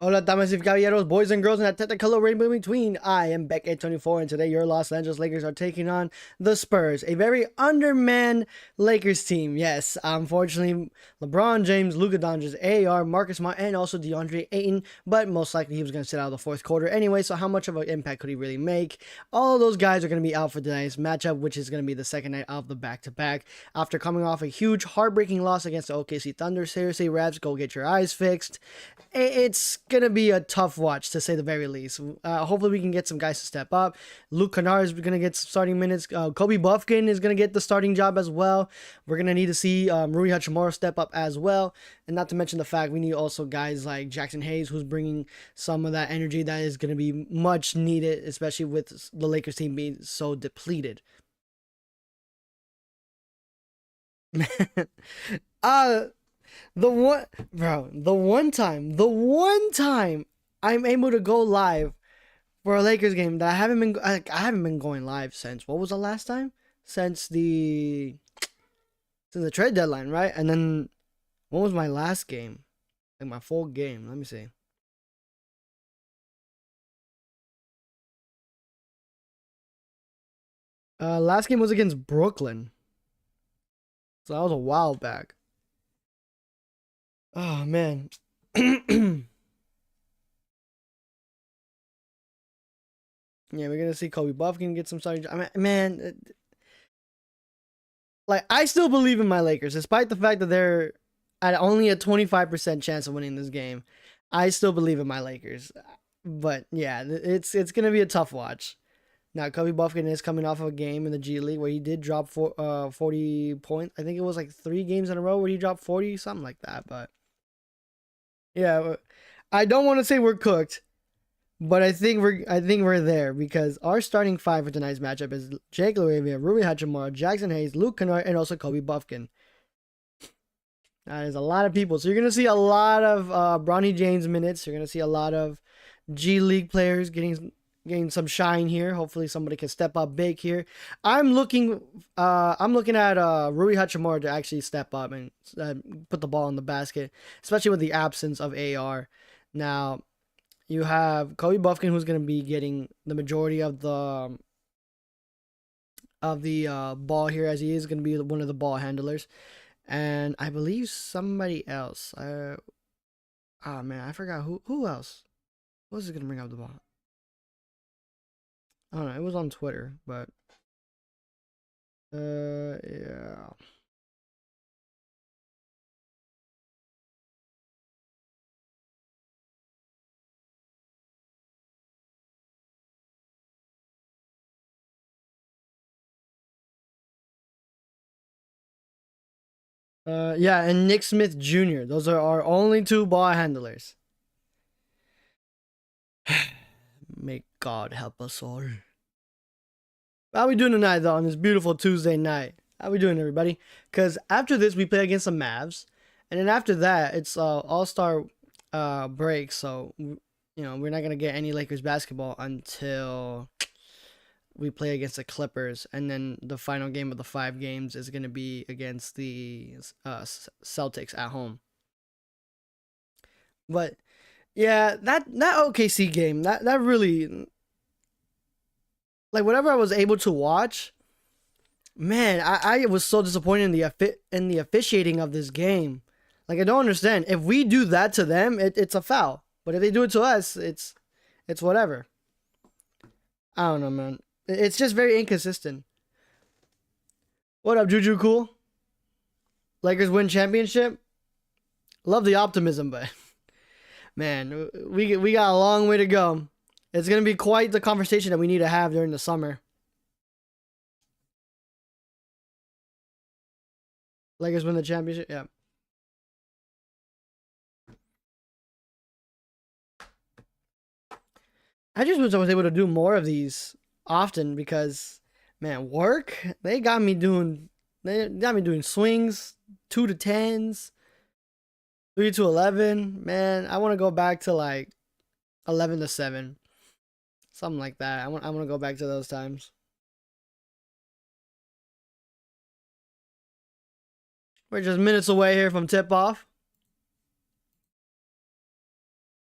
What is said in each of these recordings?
Hola, damas y caballeros, boys and girls, and that technicolor rainbow in between. I am Beck824, and today your Los Angeles Lakers are taking on the Spurs, a very undermanned Lakers team. Yes, unfortunately, LeBron James, Luka-out, AR, Marcus Smart, and also DeAndre Ayton, but most likely he was going to sit out of the fourth quarter anyway, so how much of an impact could he really make? All of those guys are going to be out for tonight's matchup, which is going to be the second night of the back-to-back. After coming off a huge, heartbreaking loss against the OKC Thunder, seriously, Ravs, go get your eyes fixed. It's going to be a tough watch, to say the very least. Hopefully we can get some guys to step up. Luke Kennard is going to get some starting minutes. Kobe Buffkin is going to get the starting job as well. We're going to need to see Rui Hachimura step up as well. And not to mention the fact we need also guys like Jackson Hayes, who's bringing some of that energy that is going to be much needed, especially with the Lakers team being so depleted. uh the one time I'm able to go live for a Lakers game that I haven't been going live since, what was the last time? Since the trade deadline, right? And then what was my last game? Like my full game. Let me see. Last game was against Brooklyn. So that was a while back. Oh man. Yeah, we're gonna see Kobe Buffkin get some starting. I mean, man, like I still believe in my Lakers, despite the fact that they're at only a 25% chance of winning this game. I still believe in my Lakers, but yeah, it's gonna be a tough watch. Now, Kobe Buffkin is coming off of a game in the G League where he did drop 40 points. I think it was like 3 games in a row where he dropped 40, something like that. But yeah, I don't want to say we're cooked. But I think we're there because our starting five for tonight's matchup is Jake LaRavia, Rui Hachimura, Jackson Hayes, Luke Kennard, and also Kobe Buffkin. That is a lot of people. So you're gonna see a lot of Bronny James minutes. You're gonna see a lot of G League players getting some shine here. Hopefully somebody can step up big here. I'm looking at Rui Hachimura to actually step up and put the ball in the basket, especially with the absence of AR. Now, you have Kobe Buffkin, who's going to be getting the majority of the ball here, as he is going to be one of the ball handlers. And I believe somebody else. Oh man, I forgot who else. Who was going to bring up the ball? I don't know. It was on Twitter, but yeah. Yeah, and Nick Smith Jr. Those are our only 2 ball handlers. May God help us all. How we doing tonight, though, on this beautiful Tuesday night? How we doing, everybody? Because after this, we play against the Mavs. And then after that, it's All-Star break. So, you know, we're not going to get any Lakers basketball until we play against the Clippers. And then the final game of the 5 games is going to be against the Celtics at home. But, yeah, that OKC game, that really... Like, whatever I was able to watch... Man, I was so disappointed in the officiating of this game. Like, I don't understand. If we do that to them, it's a foul. But if they do it to us, it's whatever. I don't know, man. It's just very inconsistent. What up, Juju Cool? Lakers win championship? Love the optimism, but man, we got a long way to go. It's gonna be quite the conversation that we need to have during the summer. Lakers win the championship, yeah. I just wish I was able to do more of these often because, man, work, they got me doing swings, 2 to 10s, 3 to 11. Man, I want to go back to like 11 to 7, something like that. I want to go back to those times. We're just minutes away here from tip off.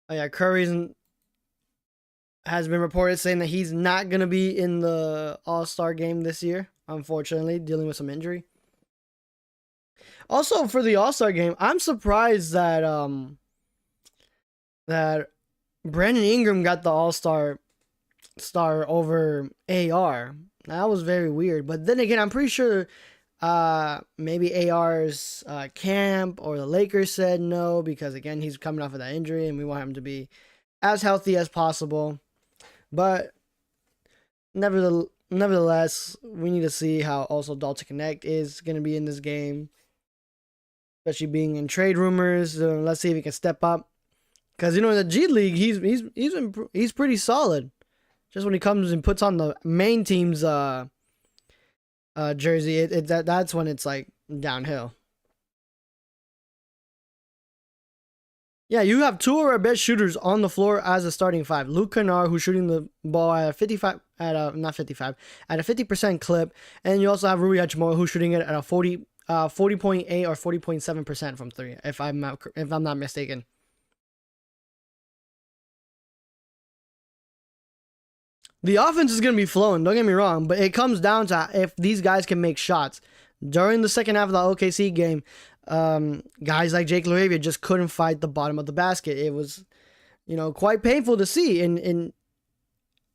Oh yeah, has been reported saying that he's not gonna be in the All-Star game this year. Unfortunately, dealing with some injury. Also, for the All-Star game, I'm surprised that Brandon Ingram got the All-Star star over AR. That was very weird. But then again, I'm pretty sure maybe AR's camp or the Lakers said no because again he's coming off of that injury and we want him to be as healthy as possible. But nevertheless, we need to see how also Dalton Connect is going to be in this game, especially being in trade rumors. Let's see if he can step up because in the G League he's pretty solid. Just when he comes and puts on the main team's jersey, that's when it's like downhill. Yeah, you have two of our best shooters on the floor as a starting five. Luka-out, who's shooting the ball at a 55, not 55, at a 50% clip, and you also have Reaves-out, who's shooting it at a 40.8 or 40.7% from three, if I'm not mistaken. The offense is going to be flowing, don't get me wrong, but it comes down to if these guys can make shots. During the second half of the OKC game, guys like Jake LaRavia just couldn't fight the bottom of the basket. It was, quite painful to see. And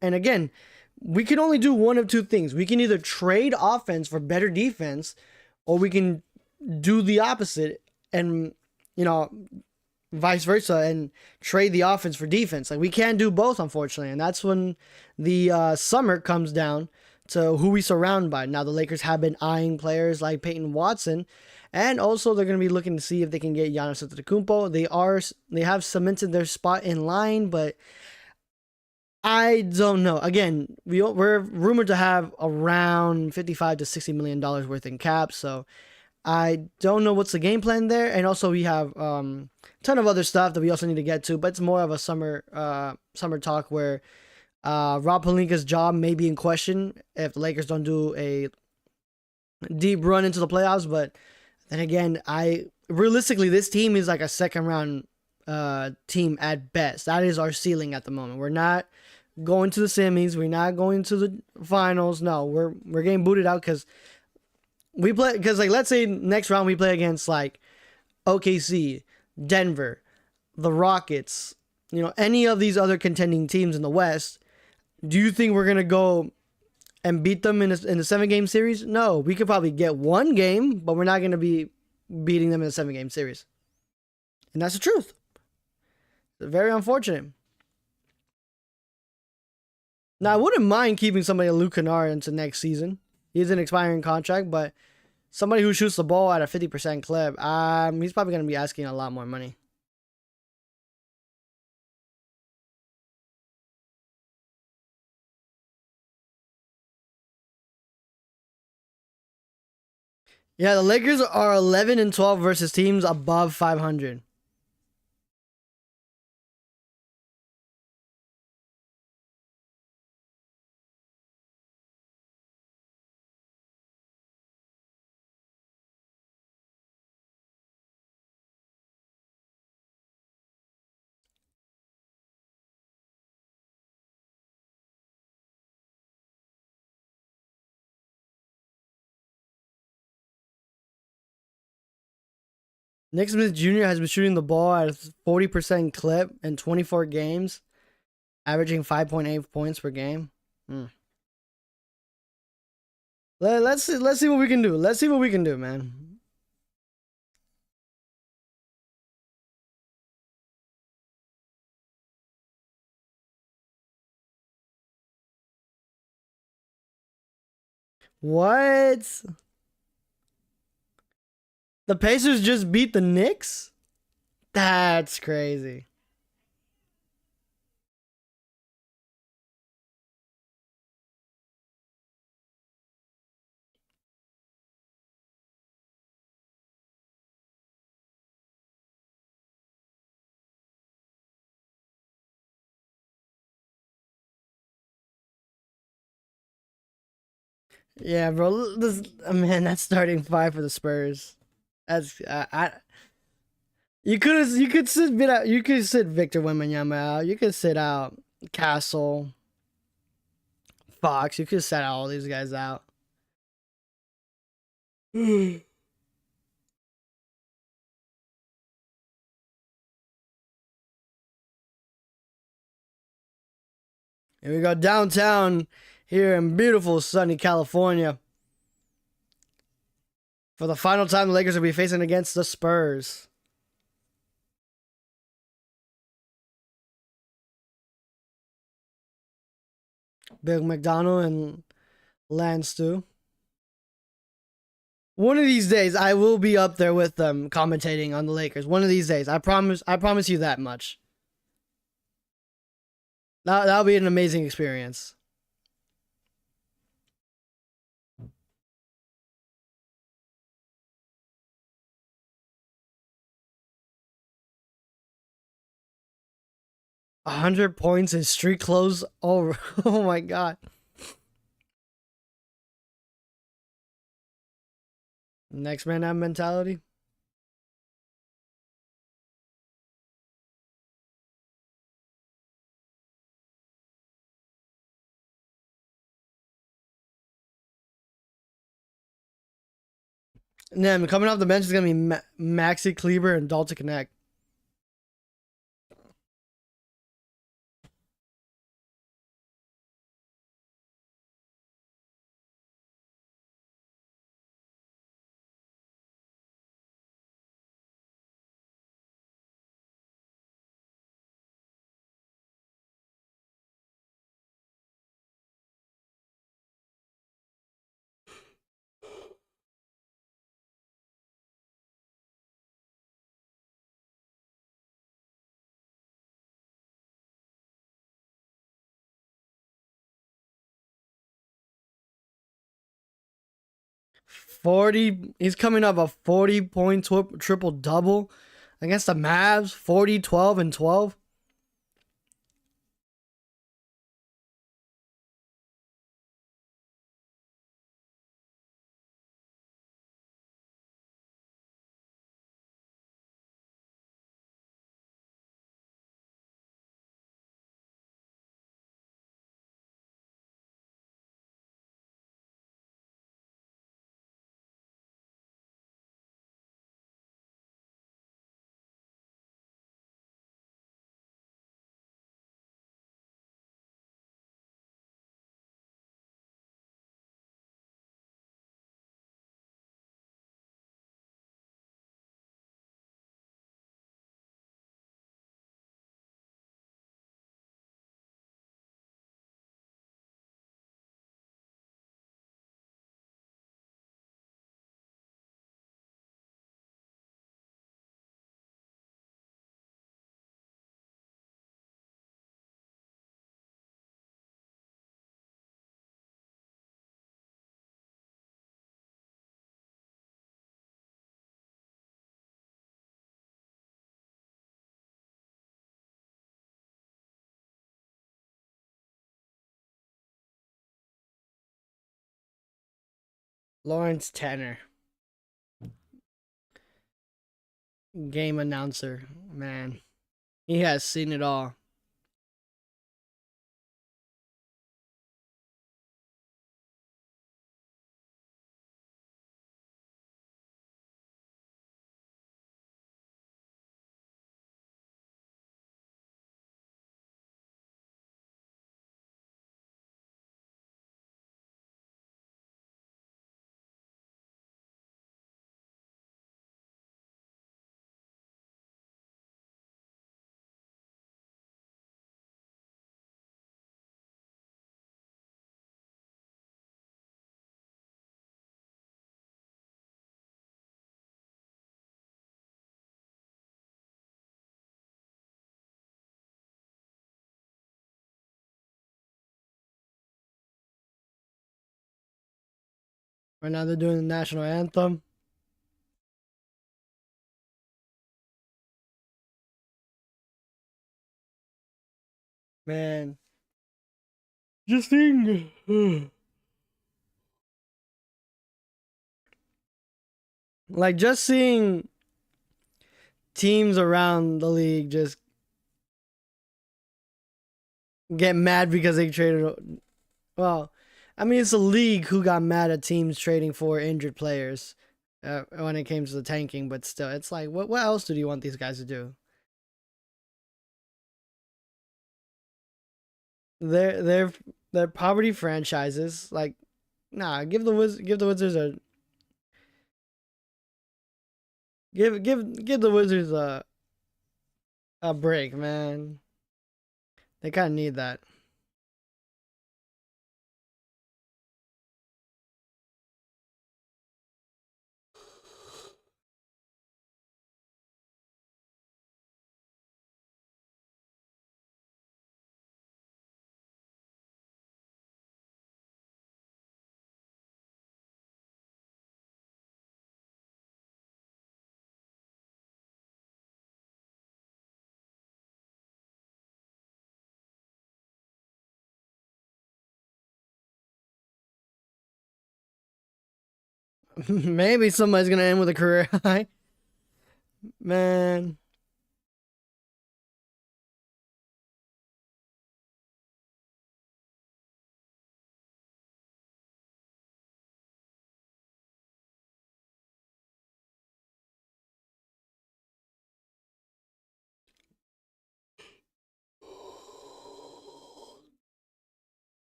again, we can only do one of two things. We can either trade offense for better defense, or we can do the opposite and, vice versa and trade the offense for defense. Like we can't do both, unfortunately. And that's when the summer comes down to who we surround by. Now the Lakers have been eyeing players like Peyton Watson, and also they're going to be looking to see if they can get Giannis Antetokounmpo. They have cemented their spot in line, but I don't know. Again, we're rumored to have around $55 to $60 million worth in cap, so I don't know what's the game plan there. And also we have a ton of other stuff that we also need to get to, but it's more of a summer talk where Rob Pelinka's job may be in question if the Lakers don't do a deep run into the playoffs. But then again, realistically, this team is like a second round team at best. That is our ceiling at the moment. We're not going to the semis. We're not going to the finals. No, we're getting booted out because let's say next round we play against like OKC, Denver, the Rockets, any of these other contending teams in the West. Do you think we're gonna go and beat them in a 7-game series? No, we could probably get one game, but we're not gonna be beating them in a 7-game series, and that's the truth. It's very unfortunate. Now I wouldn't mind keeping somebody like Luka-out into next season. He's an expiring contract, but somebody who shoots the ball at a 50% clip, he's probably going to be asking a lot more money. Yeah, the Lakers are 11-12 versus teams above 500. Nick Smith Jr. has been shooting the ball at a 40% clip in 24 games, averaging 5.8 points per game. Let's see what we can do. Let's see what we can do, man. What? The Pacers just beat the Knicks? That's crazy. Yeah, bro. Man, that's starting five for the Spurs. That's You could sit Victor Wembanyama out. You could sit out Castle, Fox. You could set all these guys out. Here we go downtown here in beautiful sunny California. For the final time, the Lakers will be facing against the Spurs. Big McDonald and Lance too. One of these days, I will be up there with them commentating on the Lakers. One of these days, I promise. I promise you that much. That'll be an amazing experience. $100 in street clothes. Oh, oh my god. Next man up mentality. And then coming off the bench is gonna be Maxi Kleber and Dalton Connect. He's coming up a 40-point triple double against the Mavs. 40, 12, and 12. Lawrence Tanner, game announcer. Man, he has seen it all. Right now they're doing the national anthem. Man, just seeing. Like, just seeing teams around the league just get mad because they traded. Well, I mean, it's a league who got mad at teams trading for injured players when it came to the tanking, but still, it's like, what else do you want these guys to do? They're poverty franchises. Like, nah, give the Wizards give the Wizards a break, man. They kind of need that. Maybe somebody's gonna end with a career high, man.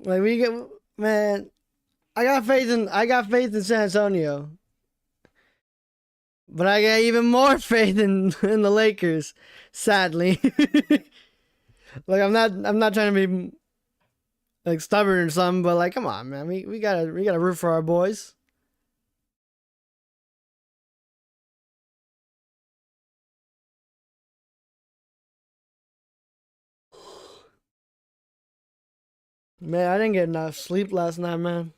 Like we get, man. I got faith in San Antonio, but I got even more faith in the Lakers. Sadly, like I'm not trying to be like stubborn or something, but like, come on, man. We gotta root for our boys. Man, I didn't get enough sleep last night, man.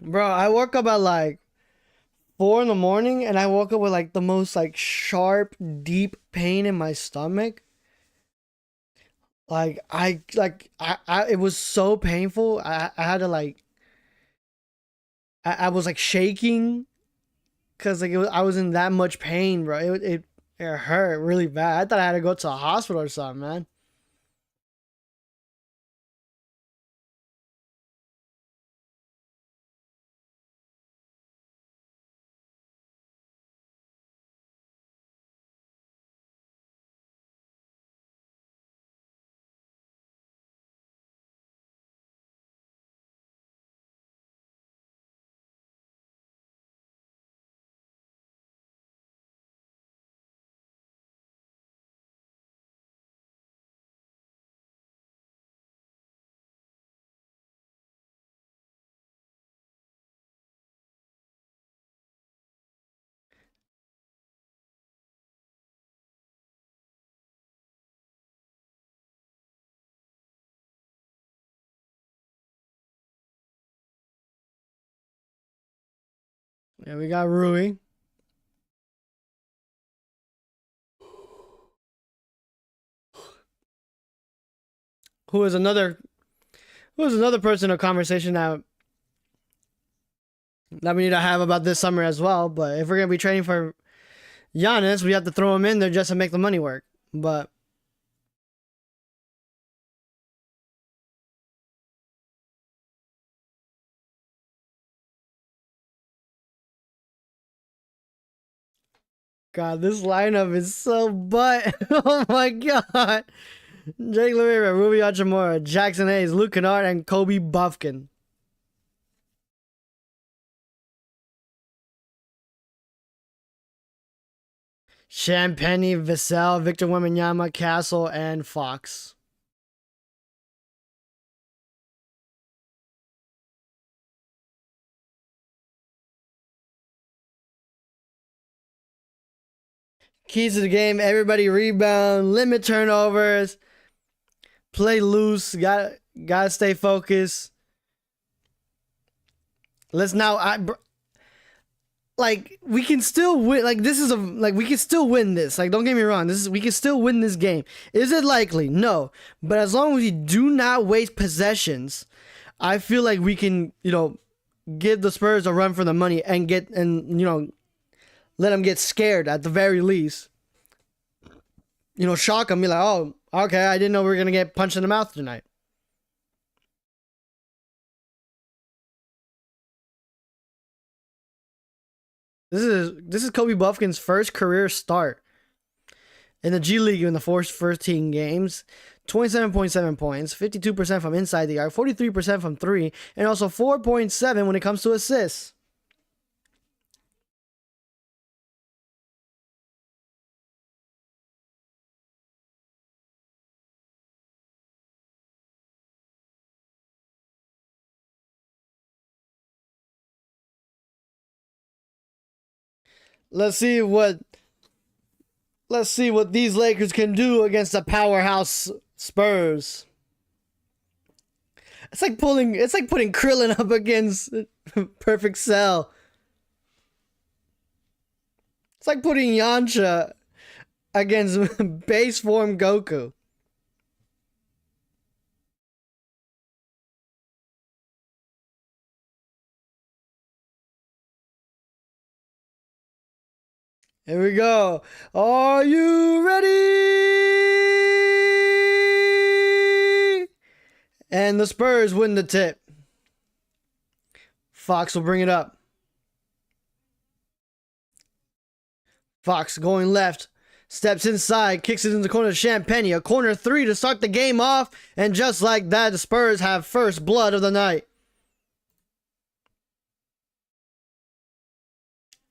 Bro, I woke up at like 4 in the morning, and I woke up with like the most like sharp, deep pain in my stomach. I it was so painful. I had to like I was like shaking because like I was in that much pain, bro. It hurt really bad. I thought I had to go to a hospital or something, man. Yeah, we got Rui, who is another who is another person of conversation that we need to have about this summer as well. But if we're gonna be trading for Giannis, we have to throw him in there just to make the money work. But God, this lineup is so butt. Oh my God. Jake Lariva, Ruby Hachimura, Jackson Hayes, Luke Kennard, and Kobe Buffkin. Champagny, Vassell, Victor Wembanyama, Castle, and Fox. Keys to the game: everybody rebound, limit turnovers, play loose. Gotta stay focused. Let's now. like we can still win. Like this is a like we can still win this. Like don't get me wrong, we can still win this game. Is it likely? No, but as long as we do not waste possessions, I feel like we can give the Spurs a run for the money and let them get scared at the very least. Shock them, be like, oh, okay, I didn't know we were gonna get punched in the mouth tonight. This is Kobe Buffkin's first career start in the G League in the first team games. 27.7 points, 52% from inside the arc, 43% from three, and also 4.7 when it comes to assists. Let's see what these Lakers can do against the powerhouse Spurs. It's like putting Krillin up against Perfect Cell. It's like putting Yamcha against base form Goku. Here we go. Are you ready? And the Spurs win the tip. Fox will bring it up. Fox going left. Steps inside. Kicks it in the corner to Champagne. A corner three to start the game off. And just like that, the Spurs have first blood of the night.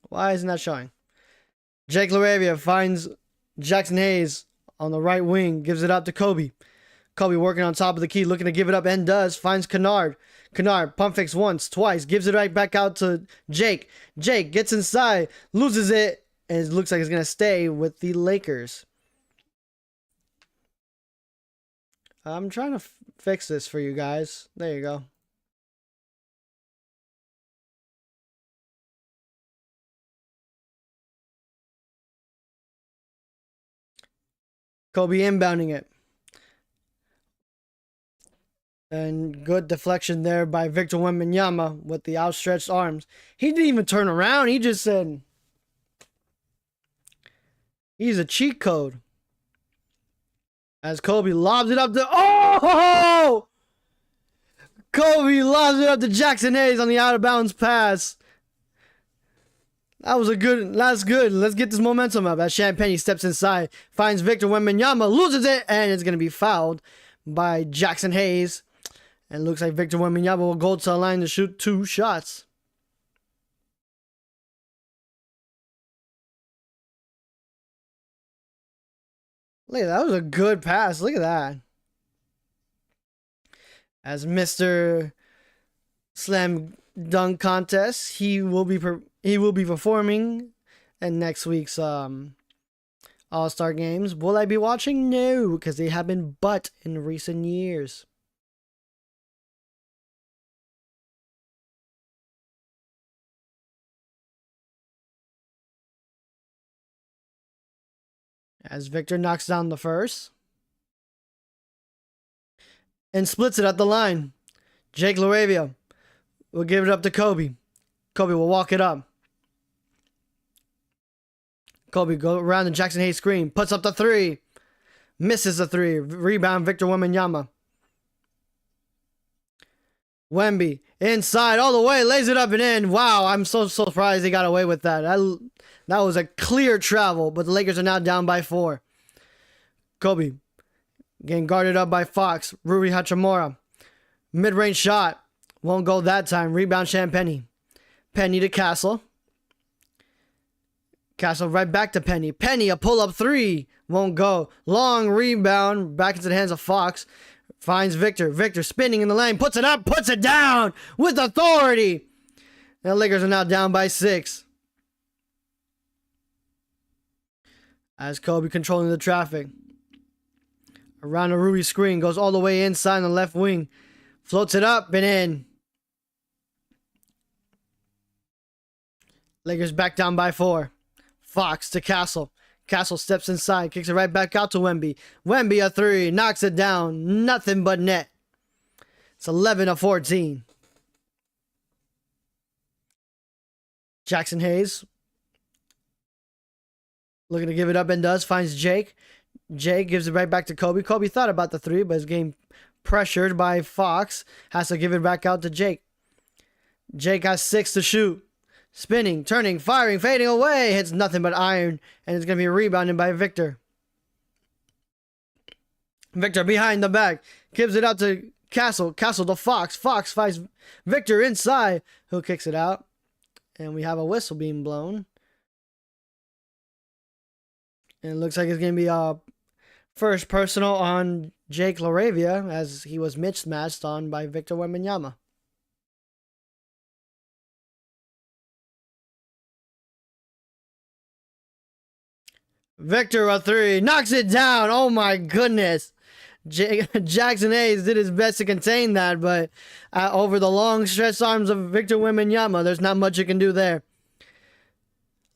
Why isn't that showing? Jake LaRavia finds Jackson Hayes on the right wing. Gives it up to Kobe. Kobe working on top of the key. Looking to give it up and does. Finds Kennard. Kennard pump fakes once, twice. Gives it right back out to Jake. Jake gets inside. Loses it. And it looks like it's going to stay with the Lakers. I'm trying to fix this for you guys. There you go. Kobe inbounding it. And good deflection there by Victor Wembanyama with the outstretched arms. He didn't even turn around. He just said he's a cheat code. As Kobe lobs it up to... Oh! Kobe lobs it up to Jackson Hayes on the out-of-bounds pass. That's good. Let's get this momentum up. As Champagne steps inside, finds Victor Wembanyama, loses it, and it's going to be fouled by Jackson Hayes. And looks like Victor Wembanyama will go to the line to shoot 2 shots. Look at that. That was a good pass. Look at that. As Mr. Slam Dunk Contest, he will be performing in next week's All-Star Games. Will I be watching? No, because they have been but in recent years. As Victor knocks down the first. And splits it at the line. Jake LaRavia will give it up to Kobe. Kobe will walk it up. Kobe go around the Jackson Hayes screen. Puts up the 3. Misses the 3. Rebound Victor Wembanyama. Wemby inside all the way. Lays it up and in. Wow, I'm so surprised they got away with that. That was a clear travel, but the Lakers are now down by 4. Kobe getting guarded up by Fox. Rui Hachimura. Mid-range shot. Won't go that time. Rebound Champagne. Penny to Castle. Castle right back to Penny. Penny, a pull-up 3. Won't go. Long rebound. Back into the hands of Fox. Finds Victor. Victor spinning in the lane. Puts it up. Puts it down with authority. And the Lakers are now down by 6. As Kobe controlling the traffic. Around the Rui screen. Goes all the way inside on the left wing. Floats it up and in. Lakers back down by 4. Fox to Castle. Castle steps inside, kicks it right back out to Wemby. Wemby a 3, knocks it down. Nothing but net. It's 11-14. Jackson Hayes looking to give it up and does. Finds Jake. Jake gives it right back to Kobe. Kobe thought about the 3, but is getting pressured by Fox. Has to give it back out to Jake. Jake has 6 to shoot. Spinning, turning, firing, fading away. Hits nothing but iron. And it's going to be rebounded by Victor. Victor behind the back. Gives it out to Castle. Castle to Fox. Fox finds Victor inside. Who kicks it out. And we have a whistle being blown. And it looks like it's going to be a first personal on Jake LaRavia as he was mismatched on by Victor Wembanyama. Victor a 3, knocks it down. Oh my goodness. Jackson Hayes did his best to contain that, but over the long stretched arms of Victor Wembanyama, there's not much you can do there.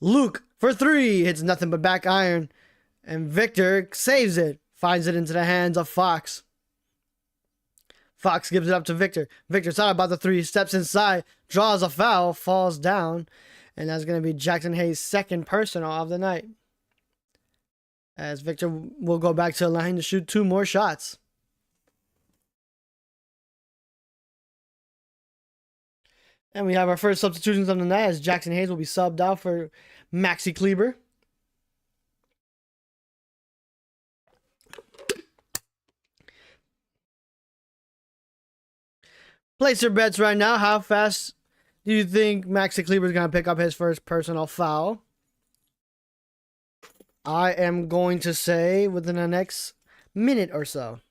Luke for 3, hits nothing but back iron, and Victor saves it, finds it into the hands of Fox. Fox gives it up to Victor. Victor thought about the 3, steps inside, draws a foul, falls down, and that's going to be Jackson Hayes' second personal of the night. As Victor will go back to the line to shoot 2 more shots. And we have our first substitutions of the night as Jackson Hayes will be subbed out for Maxi Kleber. Place your bets right now. How fast do you think Maxi Kleber is going to pick up his first personal foul? I am going to say within the next minute or so.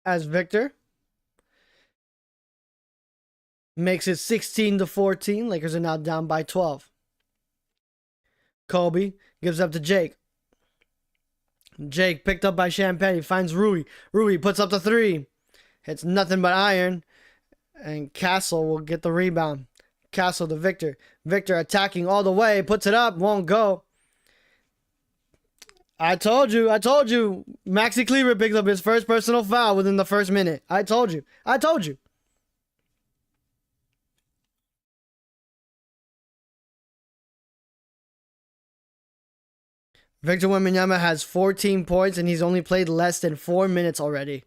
As Victor makes it 16-14. Lakers are now down by 12. Kobe gives up to Jake. Jake picked up by Champagne. Finds Rui. Rui puts up the 3. Hits nothing but iron. And Castle will get the rebound. Castle to Victor. Victor attacking all the way. Puts it up. Won't go. I told you. Maxi Kleber picks up his first personal foul within the first minute. I told you. Victor Wembanyama has 14 points and he's only played less than 4 minutes already.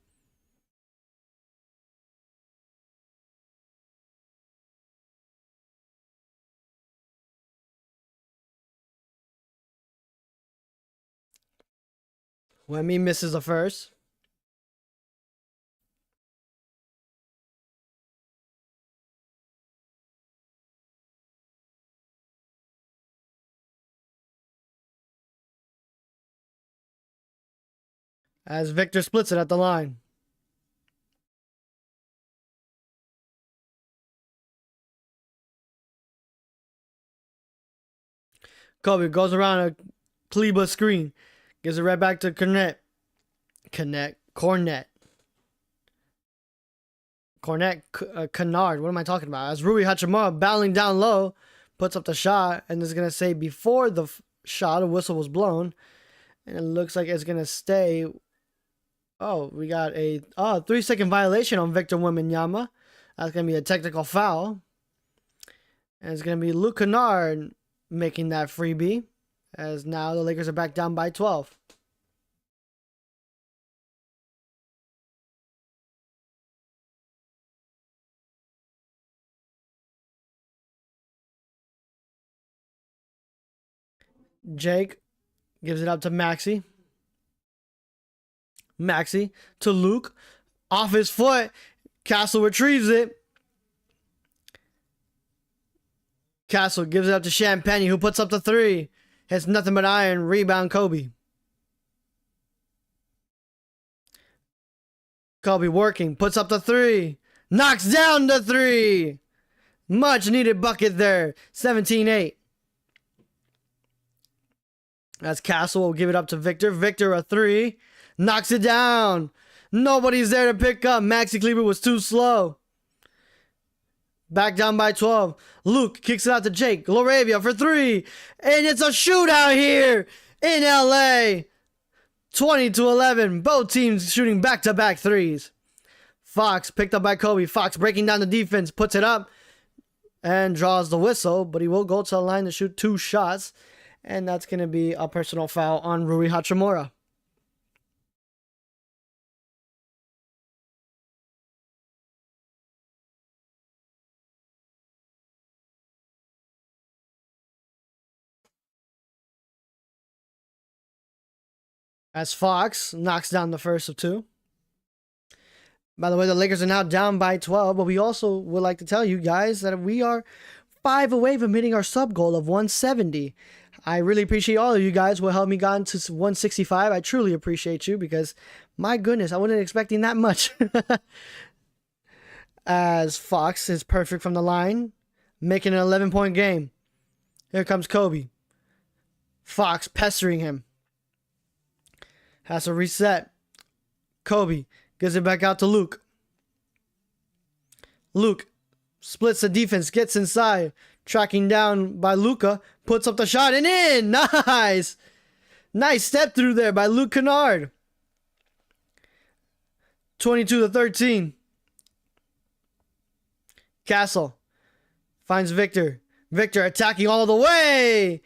Wemby misses the first. As Victor splits it at the line. Kobe goes around a Kleber screen. Gives it right back to Cornette. Kennard. What am I talking about? As Rui Hachimura battling down low, puts up the shot, and is going to say before the shot, a whistle was blown. And it looks like it's going to stay. Oh, we got a 3-second violation on Victor Wembanyama. That's going to be a technical foul. And it's going to be Luke Kennard making that freebie. As now the Lakers are back down by 12. Jake gives it up to Maxi. Maxi to Luke. Off his foot. Castle retrieves it. Castle gives it up to Champagne, who puts up the 3. Has nothing but iron. Rebound Kobe. Kobe working. Puts up the 3. Knocks down the 3. Much needed bucket there. 17-8. As Castle will give it up to Victor. Victor a three. Knocks it down. Nobody's there to pick up. Maxi Kleber was too slow. Back down by 12. Luke kicks it out to Jake. Laravia for three. And it's a shootout here in LA. 20-11. Both teams shooting back-to-back threes. Fox picked up by Kobe. Fox breaking down the defense. Puts it up. And draws the whistle. But he will go to the line to shoot 2 shots. And that's going to be a personal foul on Rui Hachimura. As Fox knocks down the first of 2. By the way, the Lakers are now down by 12, but we also would like to tell you guys that we are 5 away from hitting our sub goal of 170. I really appreciate all of you guys who helped me get into 165. I truly appreciate you because, my goodness, I wasn't expecting that much. As Fox is perfect from the line, making an 11-point game. Here comes Kobe. Fox pestering him. Has to reset. Kobe gives it back out to Luke. Luke splits the defense, gets inside. Tracking down by Luka. Puts up the shot and in. Nice. Nice step through there by Luke Kennard. 22-13. Castle finds Victor. Victor attacking all the way.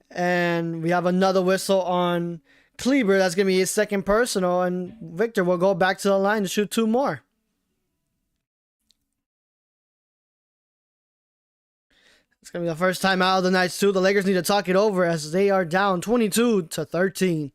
And we have another whistle on Kleber. That's going to be his second personal. And Victor will go back to the line to shoot 2 more. It's going to be the first time out of the night, too. The Lakers need to talk it over as they are down 22-13.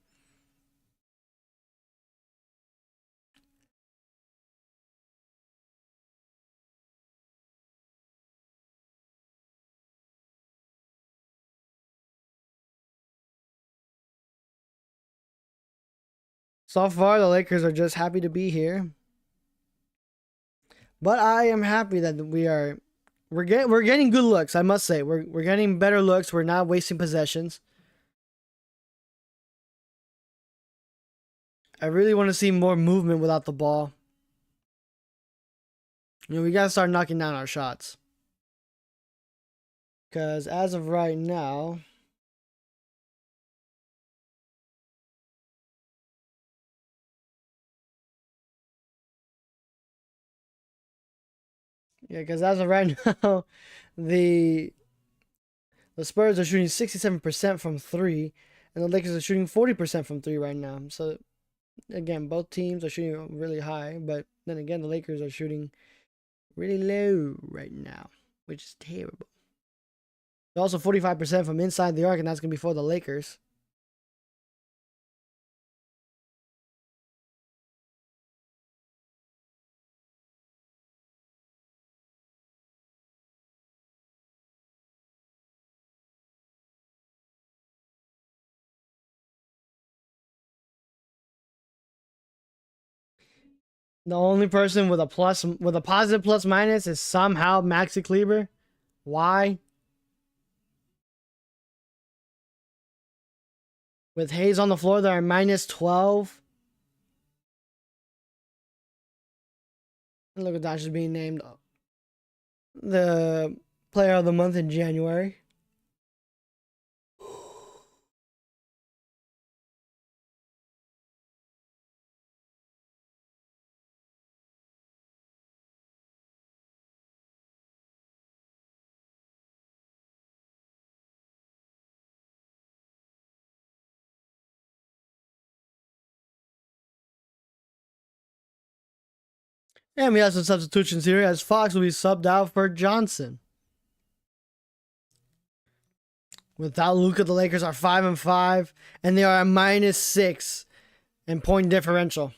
So far, the Lakers are just happy to be here. But I am happy that we're getting good looks, I must say. We're getting better looks. We're not wasting possessions. I really want to see more movement without the ball. You know, we got to start knocking down our shots. Because as of right now, yeah, because as of right now, the Spurs are shooting 67% from 3, and the Lakers are shooting 40% from 3 right now. So, again, both teams are shooting really high, but then again, the Lakers are shooting really low right now, which is terrible. They're also 45% from inside the arc, and that's going to be for the Lakers. The only person with a positive plus minus is somehow Maxi Kleber. Why? With Hayes on the floor, they're minus 12. And Luka-out is being named the player of the month in January. And we have some substitutions here as Fox will be subbed out for Johnson. Without Luka, the Lakers are 5-5, and they are at -6 in point differential.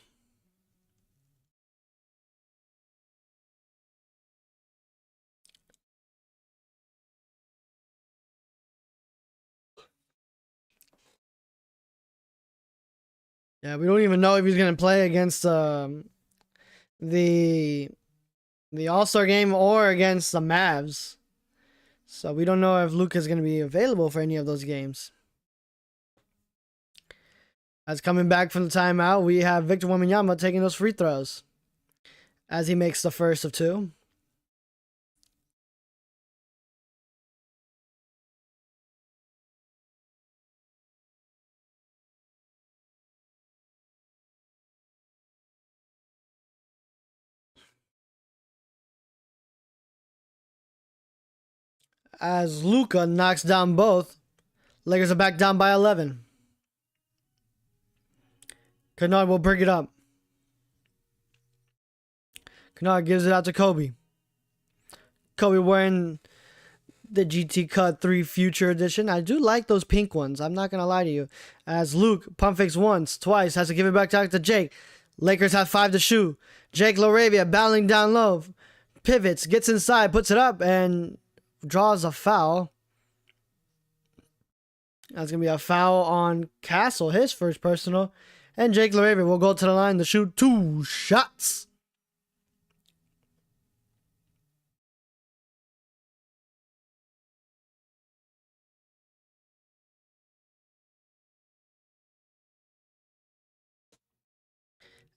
Yeah, we don't even know if he's going to play against the the All-Star game or against the Mavs. So we don't know if Luka's going to be available for any of those games. As coming back from the timeout, we have Victor Wembanyama taking those free throws as he makes the first of two. As Luka knocks down both, Lakers are back down by 11. Kennard will bring it up. Kennard gives it out to Kobe. Kobe wearing the GT Cut 3 Future Edition. I do like those pink ones. I'm not going to lie to you. As Luke pump fakes once, twice, has to give it back to Jake. Lakers have 5 to shoot. Jake LaRavia battling down low. Pivots, gets inside, puts it up, and draws a foul. That's going to be a foul on Castle, his first personal. And Jake LaRavia will go to the line to shoot 2 shots.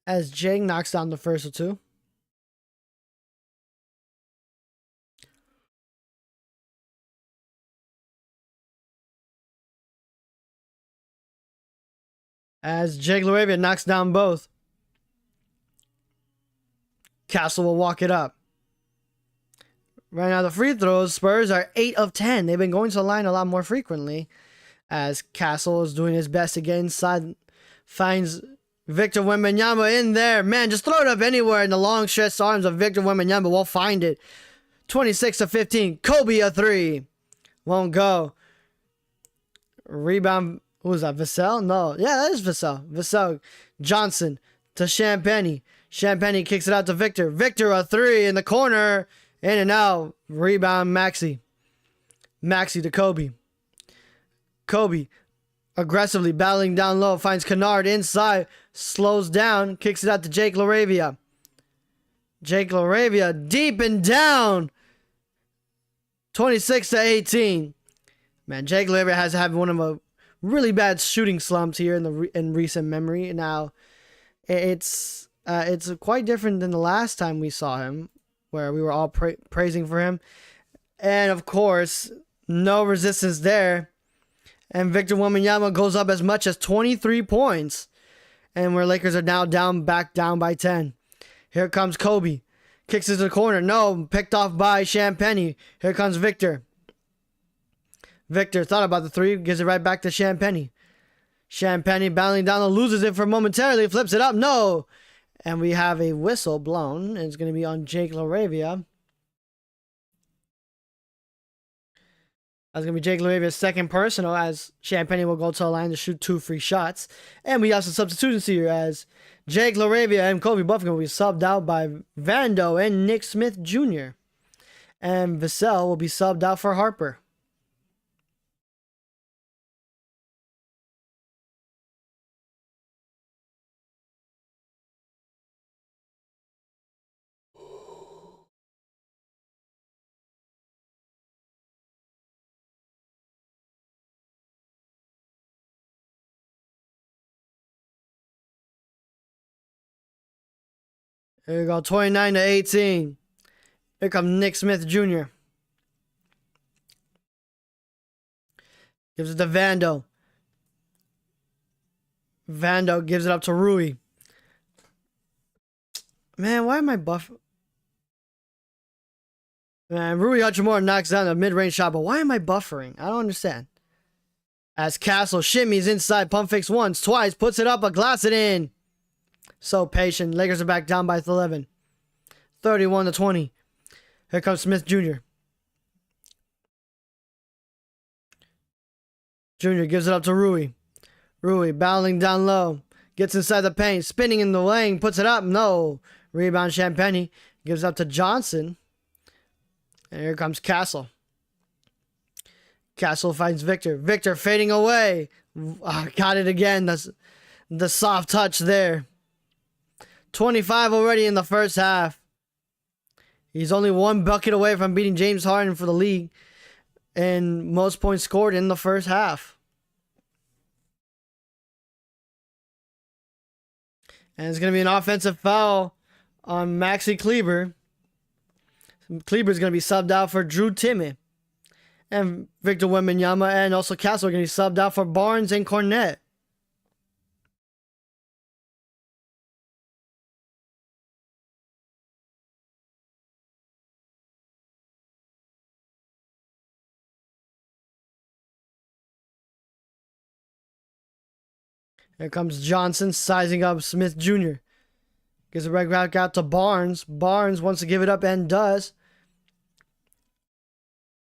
As Jake knocks down the first of 2. As Jake LaRavia knocks down both. Castle will walk it up. Right now, the free throws, Spurs are 8 of 10. They've been going to the line a lot more frequently. As Castle is doing his best to get inside. Finds Victor Wembanyama in there. Man, just throw it up anywhere in the long stretched arms of Victor Wembanyama. We'll find it. 26 to 15. Kobe a 3. Won't go. Rebound. Who was that? Vassell? No. Yeah, that is Vassell. Vassell. Johnson to Champagny. Champagny kicks it out to Victor. Victor a 3 in the corner. In and out. Rebound Maxey. Maxey to Kobe. Kobe aggressively battling down low. Finds Kennard inside. Slows down. Kicks it out to Jake LaRavia. Jake LaRavia deep and down. 26 to 18. Man, Jake LaRavia has had one of a really bad shooting slumps here in recent memory. Now, it's quite different than the last time we saw him, where we were all praising for him. And of course, no resistance there. And Victor Wembanyama goes up as much as 23 points. And where Lakers are now back down by 10. Here comes Kobe. Kicks it to the corner. No, picked off by Champagny. Here comes Victor. Victor thought about the 3, gives it right back to Champagny. Champagny battling down, loses it for momentarily, flips it up. No! And we have a whistle blown. It's going to be on Jake LaRavia. That's going to be Jake LaRavia's second personal, as Champagny will go to the line to shoot 2 free shots. And we have some substitutions here, as Jake LaRavia and Kobe Buffington will be subbed out by Vando and Nick Smith Jr. And Vassell will be subbed out for Harper. Here we go, 29 to 18. Here comes Nick Smith Jr. Gives it to Vando. Vando gives it up to Rui. Man, why am I buff? Man, Rui Hachimura knocks down a mid-range shot, but why am I buffering? I don't understand. As Castle shimmies inside, pump fakes once, twice, puts it up, glass it in. So patient. Lakers are back down by 11. 31 to 20. Here comes Smith Jr. Jr. gives it up to Rui. Rui battling down low. Gets inside the paint. Spinning in the lane. Puts it up. No. Rebound Champagny. Gives up to Johnson. And here comes Castle. Castle finds Victor. Victor fading away. Got it again. That's the soft touch there. 25 already in the first half. He's only one bucket away from beating James Harden for the league and most points scored in the first half. And it's going to be an offensive foul on Maxi Kleber. Kleber's going to be subbed out for Drew Timme. And Victor Wembanyama and also Castle are going to be subbed out for Barnes and Cornette. Here comes Johnson sizing up Smith Jr. Gives it right back out to Barnes. Barnes wants to give it up and does.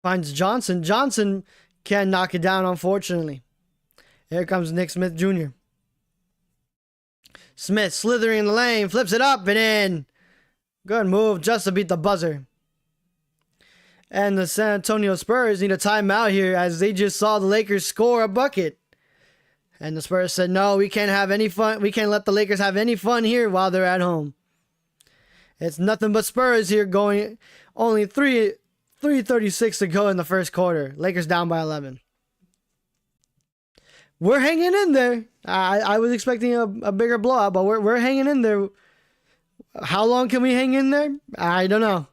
Finds Johnson. Johnson can't knock it down, unfortunately. Here comes Nick Smith Jr. Smith slithering in the lane, flips it up and in. Good move just to beat the buzzer. And the San Antonio Spurs need a timeout here as they just saw the Lakers score a bucket. And the Spurs said, no, we can't have any fun. We can't let the Lakers have any fun here while they're at home. It's nothing but Spurs here going. Only 3:36 to go in the first quarter. Lakers down by 11. We're hanging in there. I was expecting a bigger blowout, but we're hanging in there. How long can we hang in there? I don't know.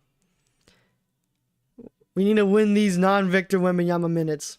We need to win these non-Victor Wembanyama minutes.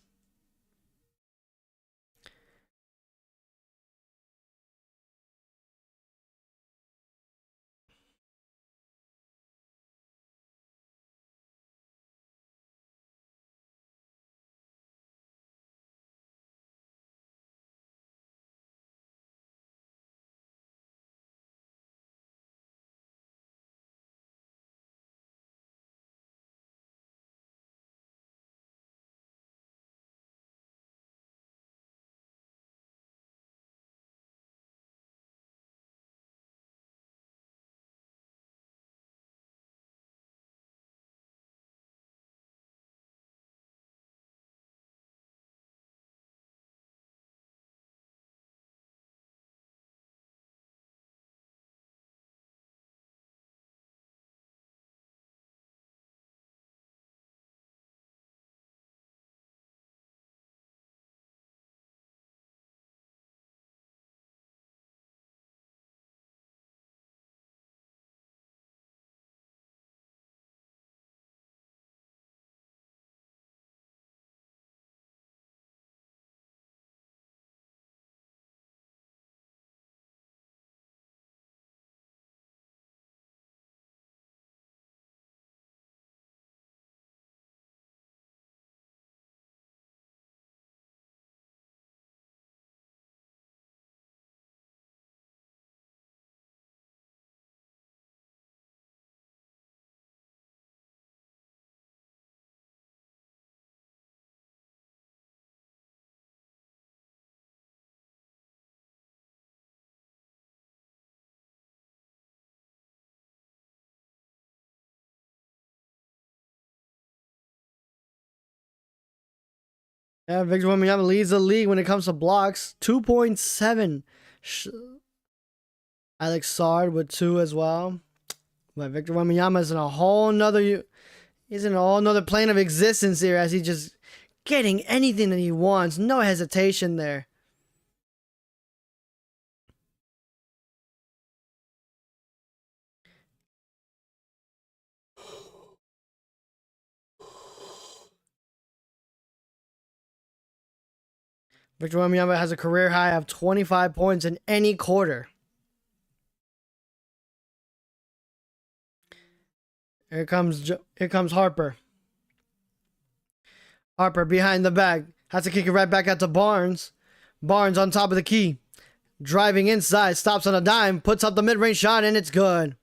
Yeah, Victor Wembanyama leads the league when it comes to blocks. 2.7. Alex Sard with 2 as well. But Victor Wembanyama is in a whole nother... He's in a whole nother plane of existence here as he's just getting anything that he wants. No hesitation there. Victor Wembanyama has a career high of 25 points in any quarter. Here comes Harper. Harper behind the back. Has to kick it right back out to Barnes. Barnes on top of the key. Driving inside. Stops on a dime. Puts up the mid-range shot and it's good.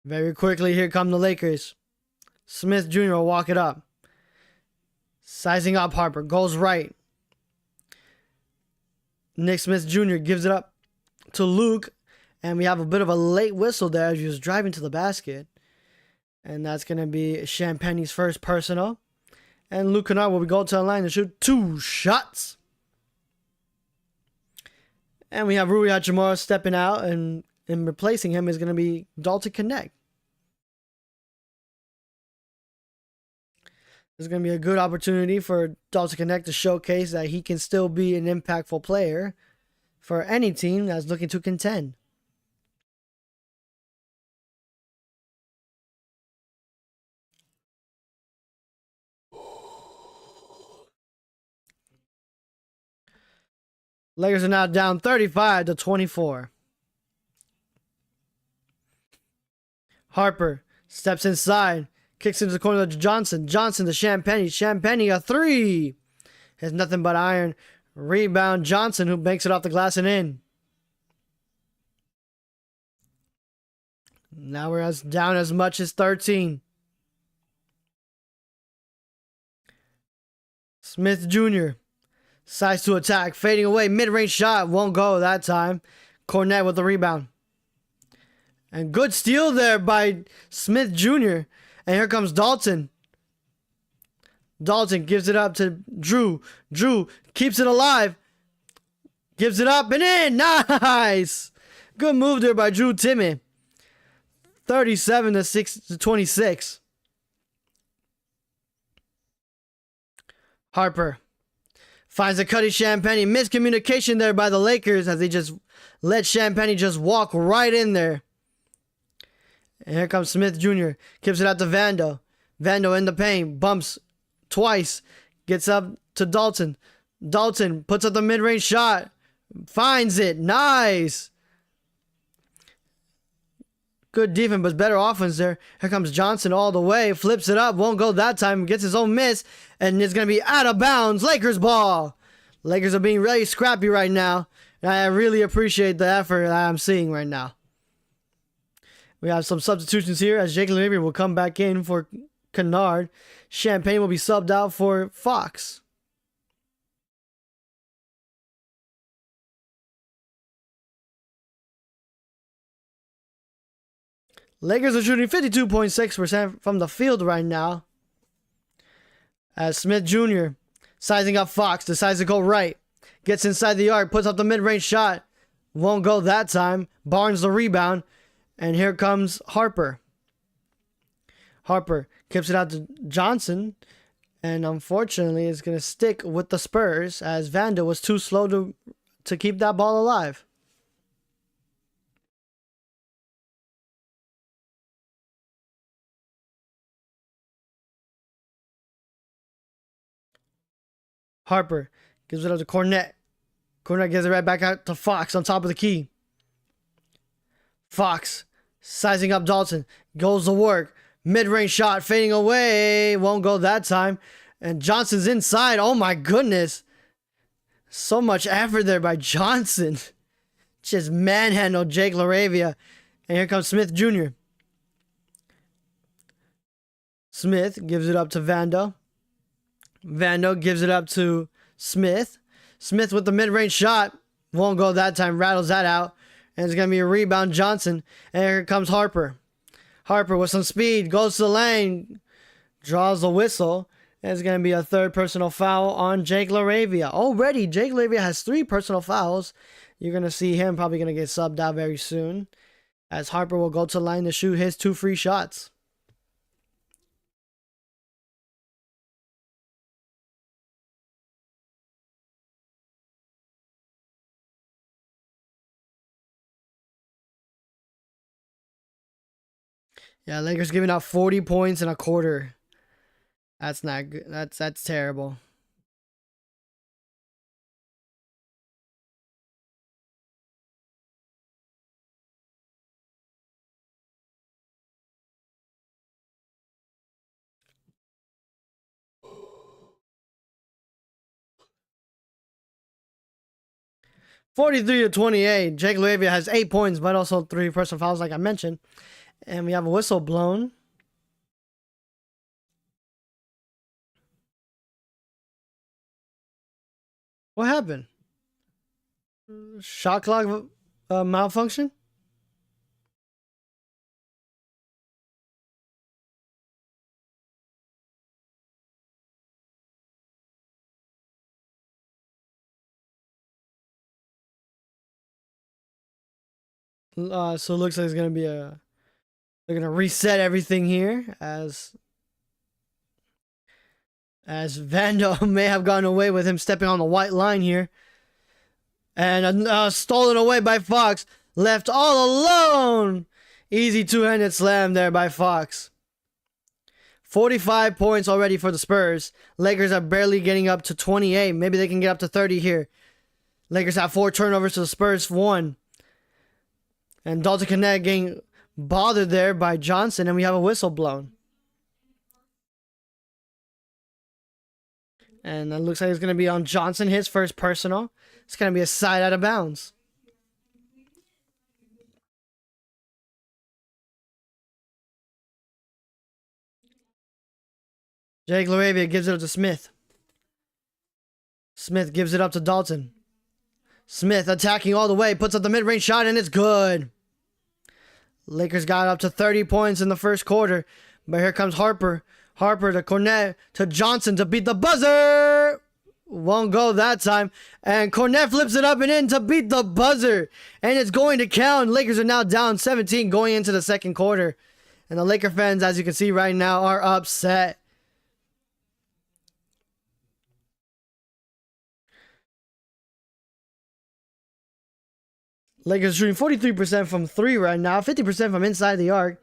Very quickly, here come the Lakers. Smith Jr. will walk it up. Sizing up Harper. Goes right. Nick Smith Jr. gives it up to Luke. And we have a bit of a late whistle there as he was driving to the basket. And that's going to be Champagne's first personal. And Luka-out will go to the line to shoot 2 shots. And we have Rui Hachimura stepping out and And replacing him is going to be Dalton Connect. There's going to be a good opportunity for Dalton Connect to showcase that he can still be an impactful player for any team that's looking to contend. Lakers are now down 35-24. Harper steps inside, kicks into the corner to Johnson. Johnson to Champagnie. Champagnie, a three. Has nothing but iron. Rebound Johnson, who makes it off the glass and in. Now we're down as much as 13. Smith Jr. Size to attack, fading away, mid-range shot, won't go that time. Cornette with the rebound. And good steal there by Smith Jr. And here comes Dalton. Dalton gives it up to Drew. Drew keeps it alive. Gives it up and in. Nice. Good move there by Drew Timme. 37-26. Harper finds a Cuddy Champagnie. Miscommunication there by the Lakers as they just let Champagnie just walk right in there. And here comes Smith Jr. Gives it out to Vando. Vando in the paint. Bumps twice. Gets up to Dalton. Dalton puts up the mid-range shot. Finds it. Nice. Good defense, but better offense there. Here comes Johnson all the way. Flips it up. Won't go that time. Gets his own miss. And it's going to be out of bounds. Lakers ball. Lakers are being really scrappy right now. And I really appreciate the effort that I'm seeing right now. We have some substitutions here as Jake LaRavia will come back in for Kennard. Champagne will be subbed out for Fox. Lakers are shooting 52.6% from the field right now. As Smith Jr. sizing up Fox, decides to go right. Gets inside the arc, puts up the mid-range shot. Won't go that time. Barnes the rebound. And here comes Harper. Harper keeps it out to Johnson. And unfortunately, it's going to stick with the Spurs as Vando was too slow to keep that ball alive. Harper gives it up to Cornette. Cornette gives it right back out to Fox on top of the key. Fox sizing up Dalton. Goes to work. Mid-range shot fading away. Won't go that time. And Johnson's inside. Oh my goodness. So much effort there by Johnson. Just manhandled Jake LaRavia. And here comes Smith Jr. Smith gives it up to Vando. Vando gives it up to Smith. Smith with the mid-range shot. Won't go that time. Rattles that out. And it's going to be a rebound Johnson. And here comes Harper. Harper with some speed. Goes to the lane. Draws the whistle. And it's going to be a third personal foul on Jake LaRavia. Already, Jake LaRavia has 3 personal fouls. You're going to see him probably going to get subbed out very soon. As Harper will go to the line to shoot his 2 free shots. Yeah, Lakers giving up 40 points in a quarter. That's not good. That's terrible. (43-28). Jake LaRavia has 8 points, but also 3 personal fouls, like I mentioned. And we have a whistle blown. What happened? Shot clock malfunction? So it looks like it's gonna be a. They're gonna reset everything here as Vando may have gotten away with him stepping on the white line here, and stolen away by Fox, left all alone. Easy two-handed slam there by Fox. 45 points already for the Spurs. Lakers are barely getting up to 28. Maybe they can get up to 30 here. Lakers have 4 turnovers to the Spurs 1. And Dalton Connect getting bothered there by Johnson, and we have a whistle blown. And it looks like it's going to be on Johnson, his first personal. It's going to be a side out of bounds. Jake LaRavia gives it up to Smith. Smith gives it up to Dalton. Smith attacking all the way, puts up the mid-range shot, and it's good. Lakers got up to 30 points in the first quarter, but here comes Harper. Harper to Cornette to Johnson to beat the buzzer. Won't go that time. And Cornette flips it up and in to beat the buzzer. And it's going to count. Lakers are now down 17 going into the second quarter. And the Laker fans, as you can see right now, are upset. Lakers shooting 43% from 3 right now, 50% from inside the arc.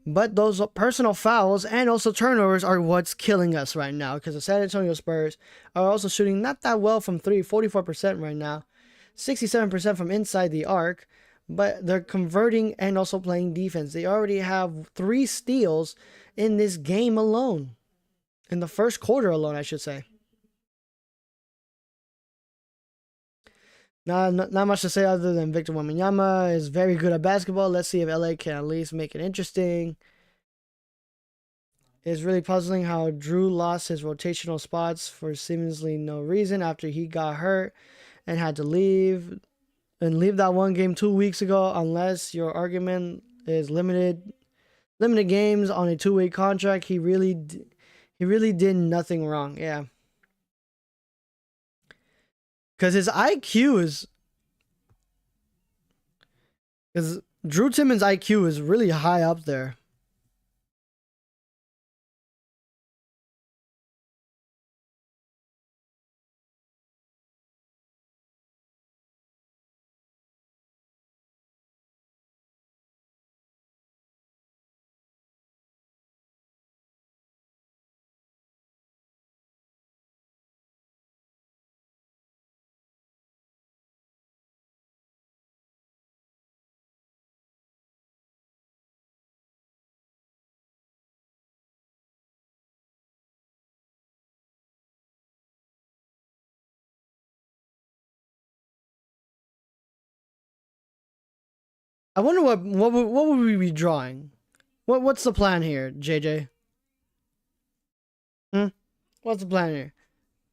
But those personal fouls and also turnovers are what's killing us right now, because the San Antonio Spurs are also shooting not that well from 3, 44% right now, 67% from inside the arc, but they're converting and also playing defense. They already have 3 steals in this game alone, in the first quarter alone, I should say. Not much to say other than Victor Wembanyama is very good at basketball. Let's see if LA can at least make it interesting. It's really puzzling how Drew lost his rotational spots for seemingly no reason after he got hurt and had to leave that one game 2 weeks ago, unless your argument is limited games on a 2-way contract. He really did nothing wrong. Yeah. Because his IQ is... Because Drew Timmons' IQ is really high up there. I wonder what would we be drawing? What's the plan here, JJ? What's the plan here?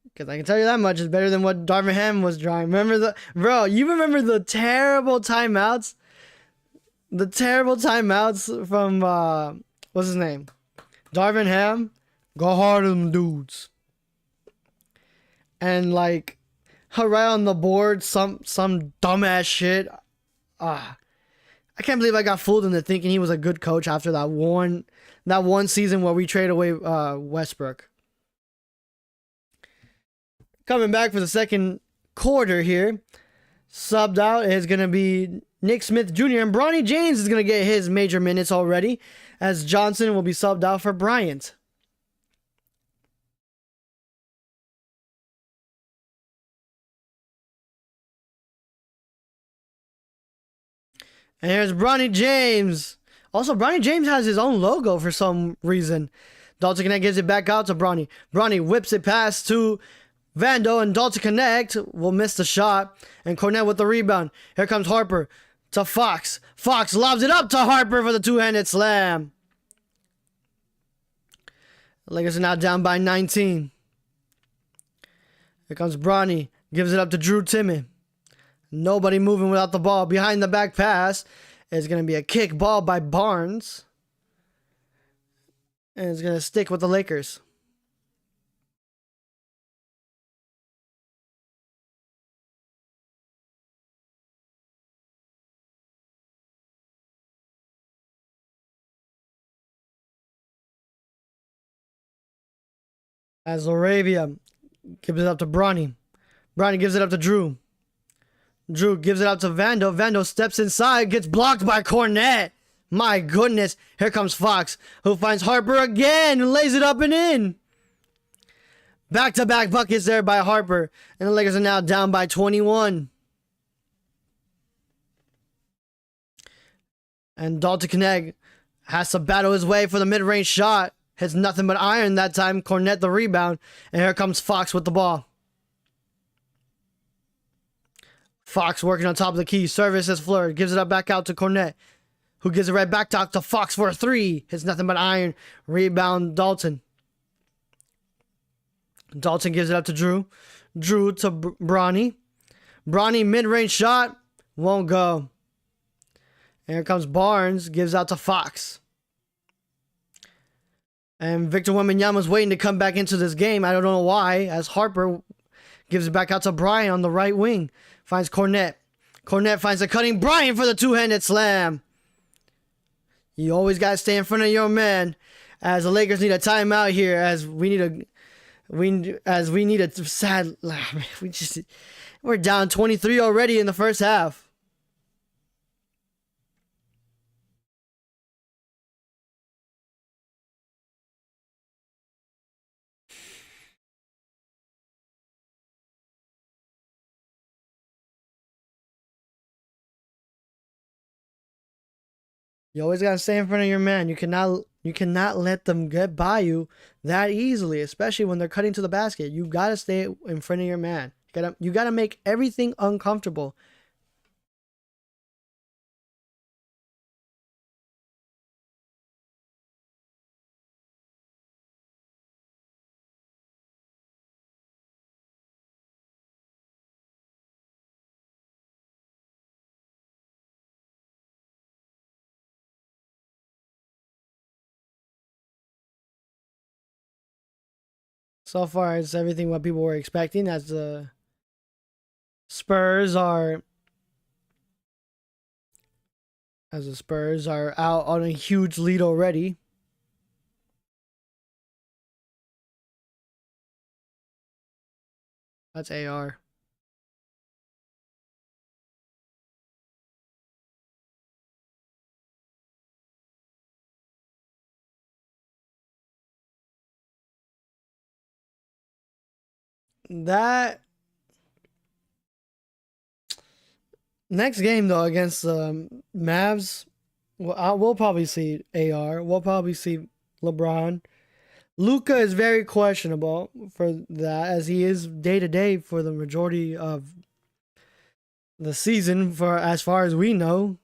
Because I can tell you that much is better than what Darvin Ham was drawing. You remember the terrible timeouts? The terrible timeouts from what's his name? Darvin Ham. Go hard on them dudes. And like right on the board, some dumbass shit. I can't believe I got fooled into thinking he was a good coach after that one season where we traded away Westbrook. Coming back for the second quarter here. Subbed out is going to be Nick Smith Jr. and Bronny James is going to get his major minutes already, as Johnson will be subbed out for Bryant. And here's Bronny James. Also, Bronny James has his own logo for some reason. Dalton Connect gives it back out to Bronny. Bronny whips it past to Vando, and Dalton Connect will miss the shot. And Cornette with the rebound. Here comes Harper to Fox. Fox lobs it up to Harper for the two-handed slam. The Lakers are now down by 19. Here comes Bronny. Gives it up to Drew Timmons. Nobody moving without the ball. Behind the back pass is going to be a kick ball by Barnes. And it's going to stick with the Lakers. As Laravia gives it up to Bronny. Bronny gives it up to Drew. Drew gives it up to Vando. Vando steps inside, gets blocked by Cornet. My goodness. Here comes Fox, who finds Harper again and lays it up and in. Back-to-back buckets there by Harper. And the Lakers are now down by 21. And Dalton Connect has to battle his way for the mid-range shot. Hits nothing but iron that time. Cornet the rebound. And here comes Fox with the ball. Fox working on top of the key. Service as Fleur. Gives it up back out to Cornet, who gives it right back out to Fox for a three. Hits nothing but iron. Rebound Dalton. Dalton gives it up to Drew. Drew to Bronny. Bronny mid-range shot. Won't go. And here comes Barnes. Gives out to Fox. And Victor Wembanyama's waiting to come back into this game. I don't know why. As Harper gives it back out to Brian on the right wing. Finds Cornet. Cornet finds a cutting Brian for the two-handed slam. You always got to stay in front of your man. As the Lakers need a timeout here. As we need a sad... We're down 23 already in the first half. You always gotta stay in front of your man. You cannot let them get by you that easily, especially when they're cutting to the basket. You gotta stay in front of your man. You gotta make everything uncomfortable. So far, it's everything what people were expecting, as the Spurs are out on a huge lead already. That's AR. That next game though against Mavs, we'll probably see AR. We'll probably see LeBron. Luka is very questionable for that, as he is day to day for the majority of the season, for as far as we know.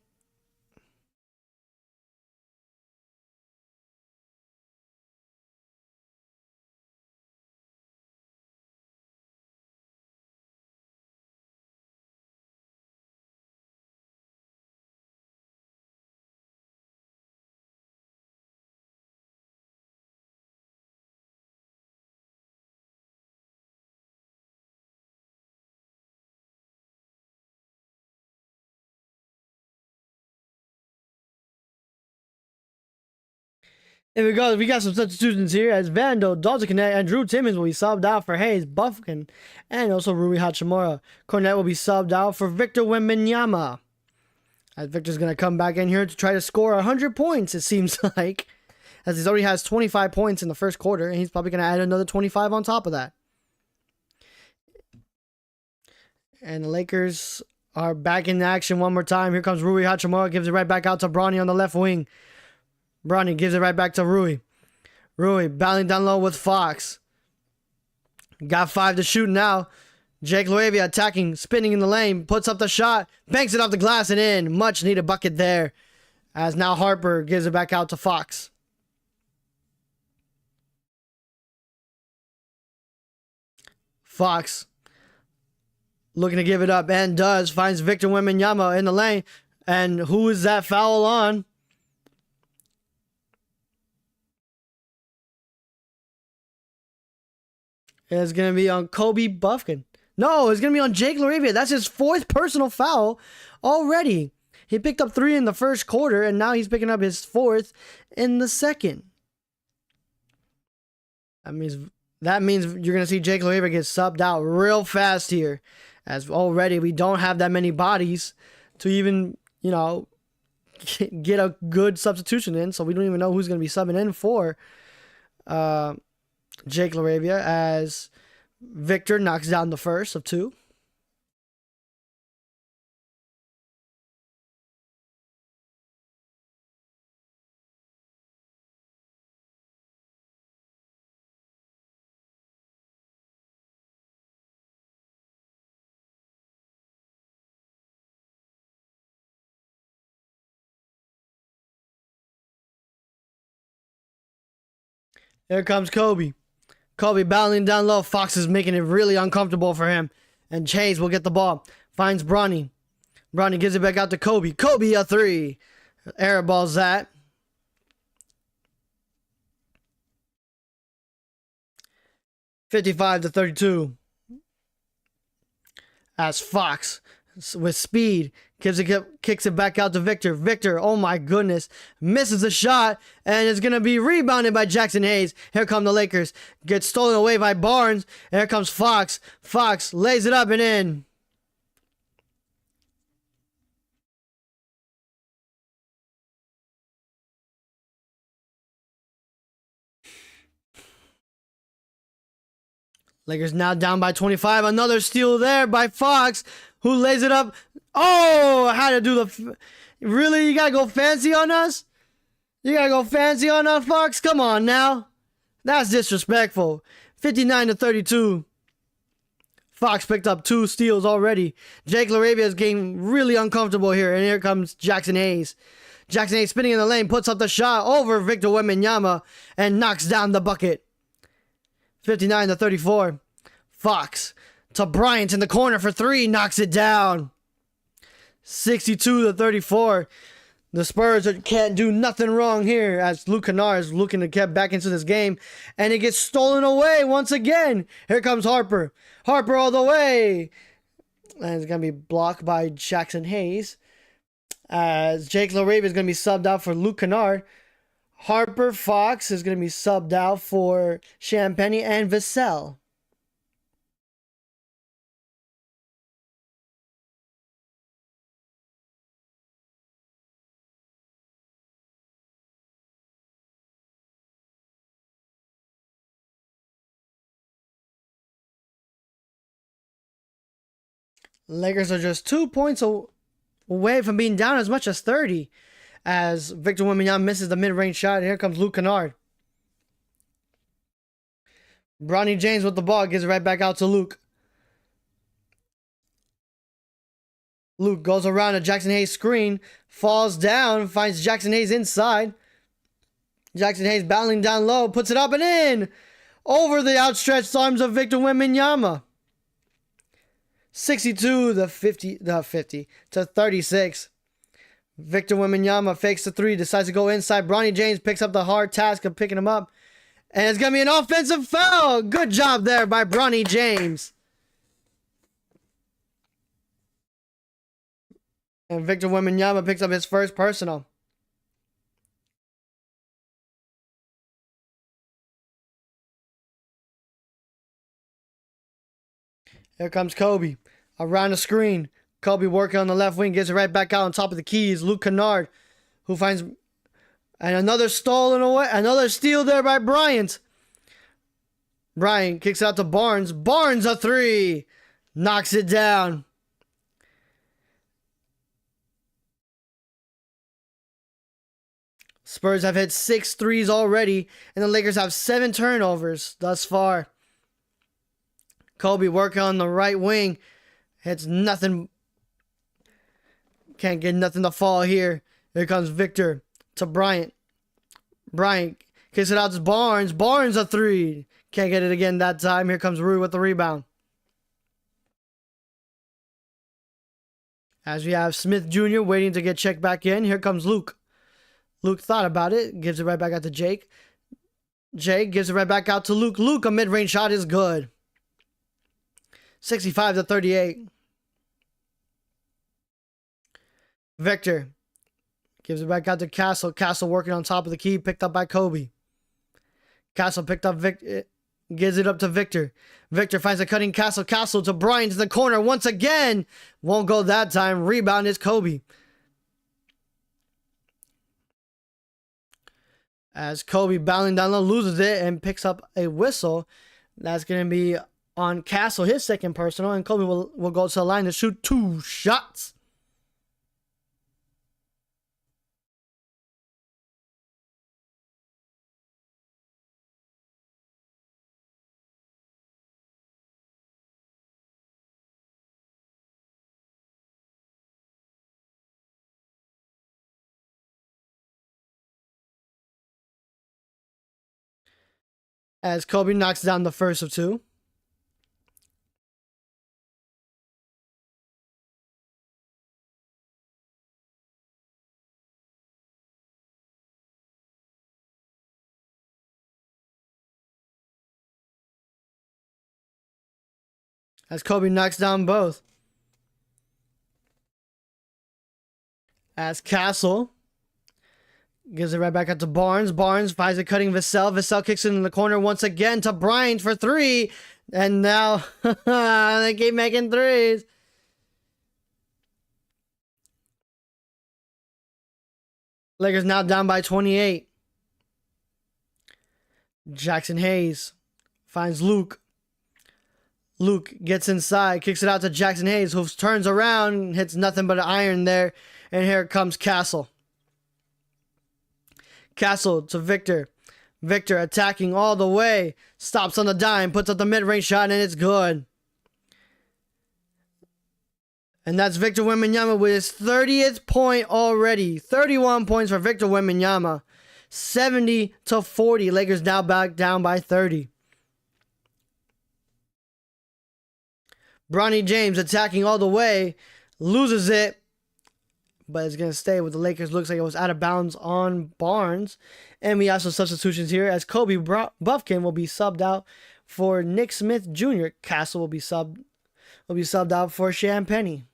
Here we go. We got some substitutions here, as Vando, Dalton Connect, and Drew Timmons will be subbed out for Hayes, Buffkin, and also Rui Hachimura. Cornet will be subbed out for Victor Wembanyama. As Victor's going to come back in here to try to score 100 points, it seems like. As he already has 25 points in the first quarter, and he's probably going to add another 25 on top of that. And the Lakers are back in action one more time. Here comes Rui Hachimura, gives it right back out to Bronny on the left wing. Bronny gives it right back to Rui. Rui battling down low with Fox. Got 5 to shoot now. Jake Laravia attacking, spinning in the lane, puts up the shot, banks it off the glass and in. Much needed bucket there. As now Harper gives it back out to Fox. Fox looking to give it up and does. Finds Victor Wembanyama in the lane. And who is that foul on? It's going to be on Kobe Buffkin. No, it's going to be on Jake Laravia. That's his 4th personal foul already. He picked up 3 in the first quarter, and now he's picking up his 4th in the second. That means That means you're going to see Jake LaRavia get subbed out real fast here, as already we don't have that many bodies to even, you know, get a good substitution in, so we don't even know who's going to be subbing in for Jake LaRavia, as Victor knocks down the first of two. Here comes Kobe. Kobe battling down low. Fox is making it really uncomfortable for him. And Chase will get the ball. Finds Bronny. Bronny gives it back out to Kobe. Kobe a three. Air balls that. 55-32. As Fox, with speed, kicks it back out to Victor. Victor, oh my goodness, misses the shot, and it's going to be rebounded by Jackson Hayes. Here come the Lakers. Gets stolen away by Barnes. And here comes Fox. Fox lays it up and in. Lakers now down by 25. Another steal there by Fox, who lays it up. Oh, I had to do the... Really? You got to go fancy on us? You got to go fancy on us, Fox? Come on now. That's disrespectful. 59-32. Fox picked up 2 steals already. Jake LaRavia is getting really uncomfortable here. And here comes Jackson Hayes. Jackson Hayes spinning in the lane, puts up the shot over Victor Wembanyama and knocks down the bucket. 59-34. Fox to Bryant in the corner for 3. Knocks it down. 62-34. The Spurs can't do nothing wrong here, as Luka-out is looking to get back into this game. And it gets stolen away once again. Here comes Harper. Harper all the way. And it's going to be blocked by Jackson Hayes, as Jake LaRavia is going to be subbed out for Luka-out. Harper Fox is going to be subbed out for Champagny and Vassell. Lakers are just 2 points away from being down as much as 30. As Victor Wembanyama misses the mid-range shot. And here comes Luka-out. Bronny James with the ball. Gives it right back out to Luke. Luke goes around a Jackson Hayes screen. Falls down. Finds Jackson Hayes inside. Jackson Hayes battling down low. Puts it up and in. Over the outstretched arms of Victor Wembanyama. 62-36. Victor Wembanyama fakes the 3, decides to go inside. Bronny James picks up the hard task of picking him up. And it's going to be an offensive foul. Good job there by Bronny James. And Victor Wembanyama picks up his first personal. Here comes Kobe. Around the screen. Kobe working on the left wing, gets it right back out on top of the keys. Luka-out, who finds... And another stolen away. Another steal there by Bryant. Bryant kicks out to Barnes. Barnes a 3. Knocks it down. Spurs have hit 6 threes already. And the Lakers have 7 turnovers thus far. Kobe working on the right wing. It's nothing... Can't get nothing to fall here. Here comes Victor to Bryant. Bryant kicks it out to Barnes. Barnes a 3. Can't get it again that time. Here comes Rui with the rebound. As we have Smith Jr. waiting to get checked back in. Here comes Luke. Luke thought about it. Gives it right back out to Jake. Jake gives it right back out to Luke. Luke, a mid-range shot is good. 65-38. Victor gives it back out to Castle. Castle working on top of the key, picked up by Kobe. Castle picked up Gives it up to Victor. Victor finds a cutting Castle. Castle to Bryant to the corner once again. Won't go that time. Rebound is Kobe. As Kobe battling down low loses it and picks up a whistle. That's going to be on Castle, his second personal. And Kobe will go to the line to shoot 2 shots. As Kobe knocks down the first of 2. As Kobe knocks down both. As Castle gives it right back out to Barnes. Barnes finds a cutting Vassell. Vassell kicks it in the corner once again to Bryant for 3. And now they keep making threes. Lakers now down by 28. Jackson Hayes finds Luke. Luke gets inside, kicks it out to Jackson Hayes, who turns around, hits nothing but an iron there. And here comes Castle. Castle to Victor. Victor attacking all the way. Stops on the dime, puts up the mid-range shot, and it's good. And that's Victor Wembanyama with his 30th point already. 31 points for Victor Wembanyama. 70-40. Lakers now back down by 30. Bronny James attacking all the way. Loses it. But it's going to stay with the Lakers. Looks like it was out of bounds on Barnes. And we have some substitutions here as Kobe Buffkin will be subbed out for Nick Smith Jr. Castle will be subbed out for Sham Penny.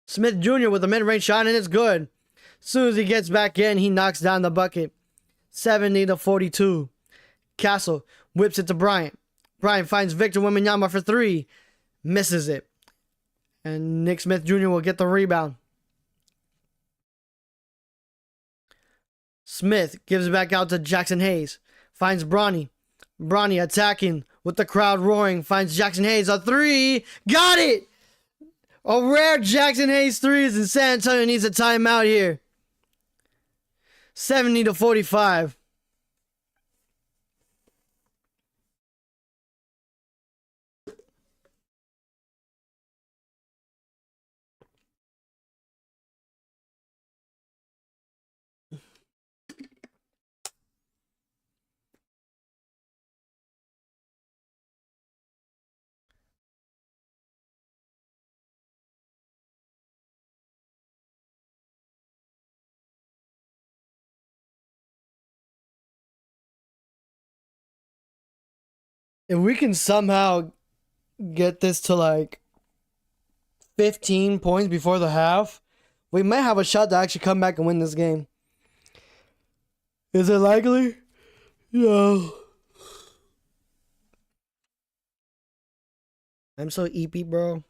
Smith Jr. with a mid-range shot, and it's good. As soon as he gets back in, he knocks down the bucket. 70-42. Castle whips it to Bryant. Bryant finds Victor Wembanyama for 3. Misses it. And Nick Smith Jr. will get the rebound. Smith gives it back out to Jackson Hayes. Finds Bronny. Bronny attacking with the crowd roaring. Finds Jackson Hayes a 3. Got it! A rare Jackson Hayes 3s, and San Antonio needs a timeout here. 70-45. If we can somehow get this to like 15 points before the half, we might have a shot to actually come back and win this game. Is it likely? No. I'm so EP, bro.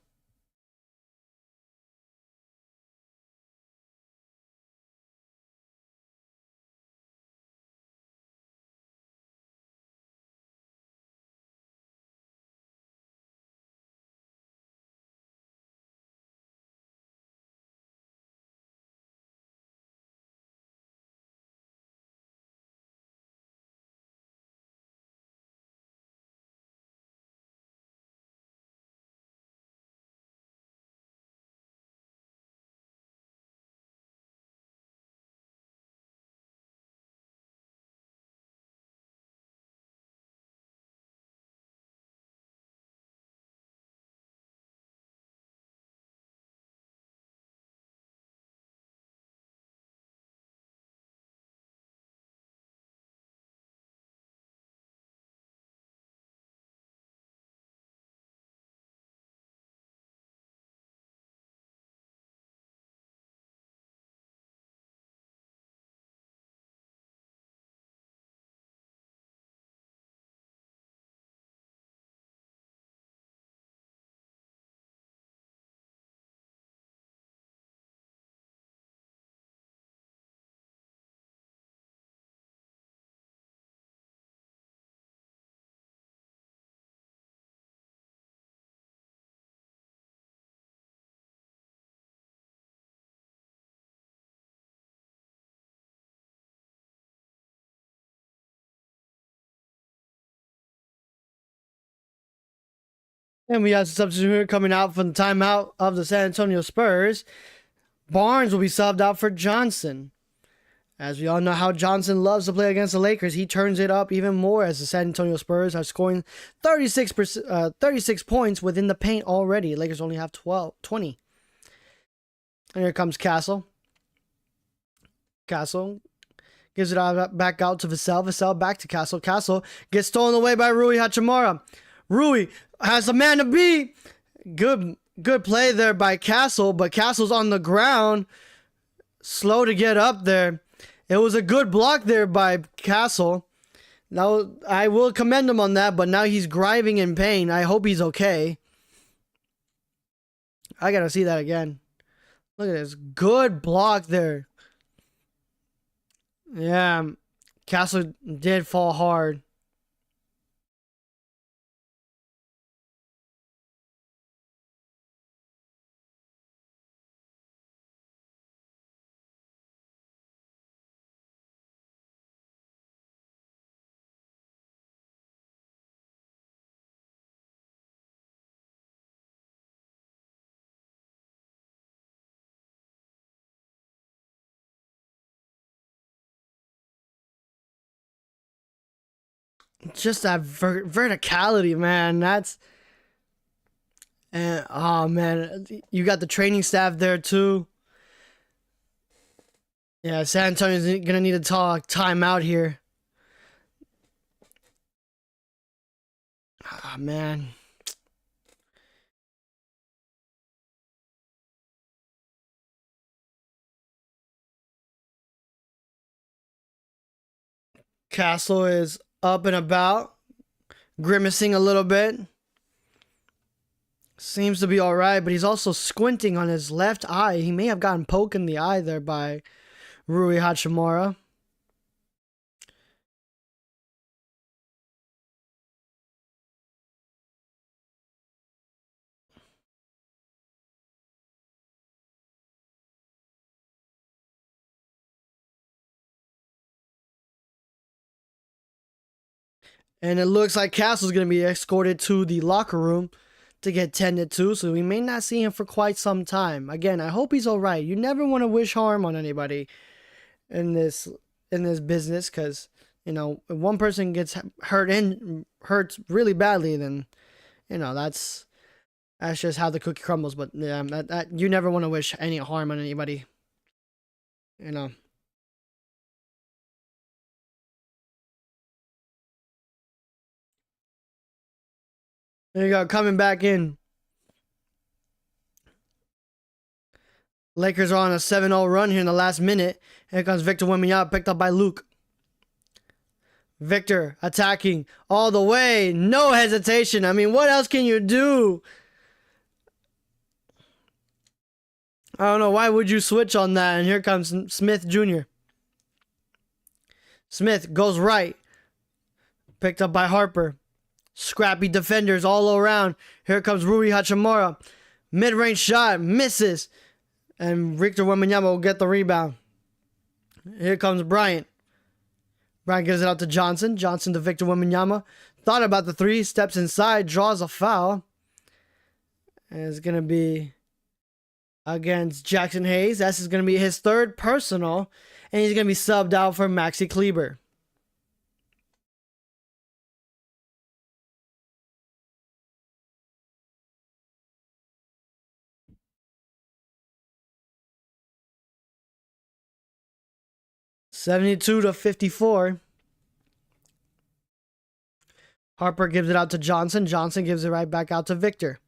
And we have a substitute here coming out from the timeout of the San Antonio Spurs. Barnes will be subbed out for Johnson. As we all know how Johnson loves to play against the Lakers, he turns it up even more as the San Antonio Spurs are scoring 36 points within the paint already. Lakers only have 20. And here comes Castle. Castle gives it back out to Vassell. Vassell back to Castle. Castle gets stolen away by Rui Hachimura. Rui has a man to beat. Good play there by Castle, but Castle's on the ground. Slow to get up there. It was a good block there by Castle. Now, I will commend him on that, but now he's grinding in pain. I hope he's okay. I gotta see that again. Look at this. Good block there. Yeah, Castle did fall hard. Just that verticality, man. That's and oh man, you got the training staff there too. Yeah, San Antonio's gonna need to talk timeout here. Ah man, Castle is up and about, grimacing a little bit. Seems to be all right, but he's also squinting on his left eye. He may have gotten poked in the eye there by Rui Hachimura. And it looks like Castle's going to be escorted to the locker room to get tended to, so we may not see him for quite some time. Again, I hope he's all right. You never want to wish harm on anybody in this business, because you know, if one person gets hurts really badly, then you know that's just how the cookie crumbles. But yeah, that you never want to wish any harm on anybody. You know. There you go, coming back in. Lakers are on a 7-0 run here in the last minute. Here comes Victor Wembanyama, picked up by Luke. Victor attacking all the way. No hesitation. I mean, what else can you do? I don't know. Why would you switch on that? And here comes Smith Jr. Smith goes right. Picked up by Harper. Scrappy defenders all around. Here comes Rui Hachimura. Mid-range shot. Misses. And Victor Wembanyama will get the rebound. Here comes Bryant. Bryant gives it out to Johnson. Johnson to Victor Wembanyama. Thought about the three. Steps inside. Draws a foul. And it's going to be against Jackson Hayes. This is going to be his third personal. And he's going to be subbed out for Maxi Kleber. (72-54). Harper gives it out to Johnson. Johnson gives it right back out to Victor.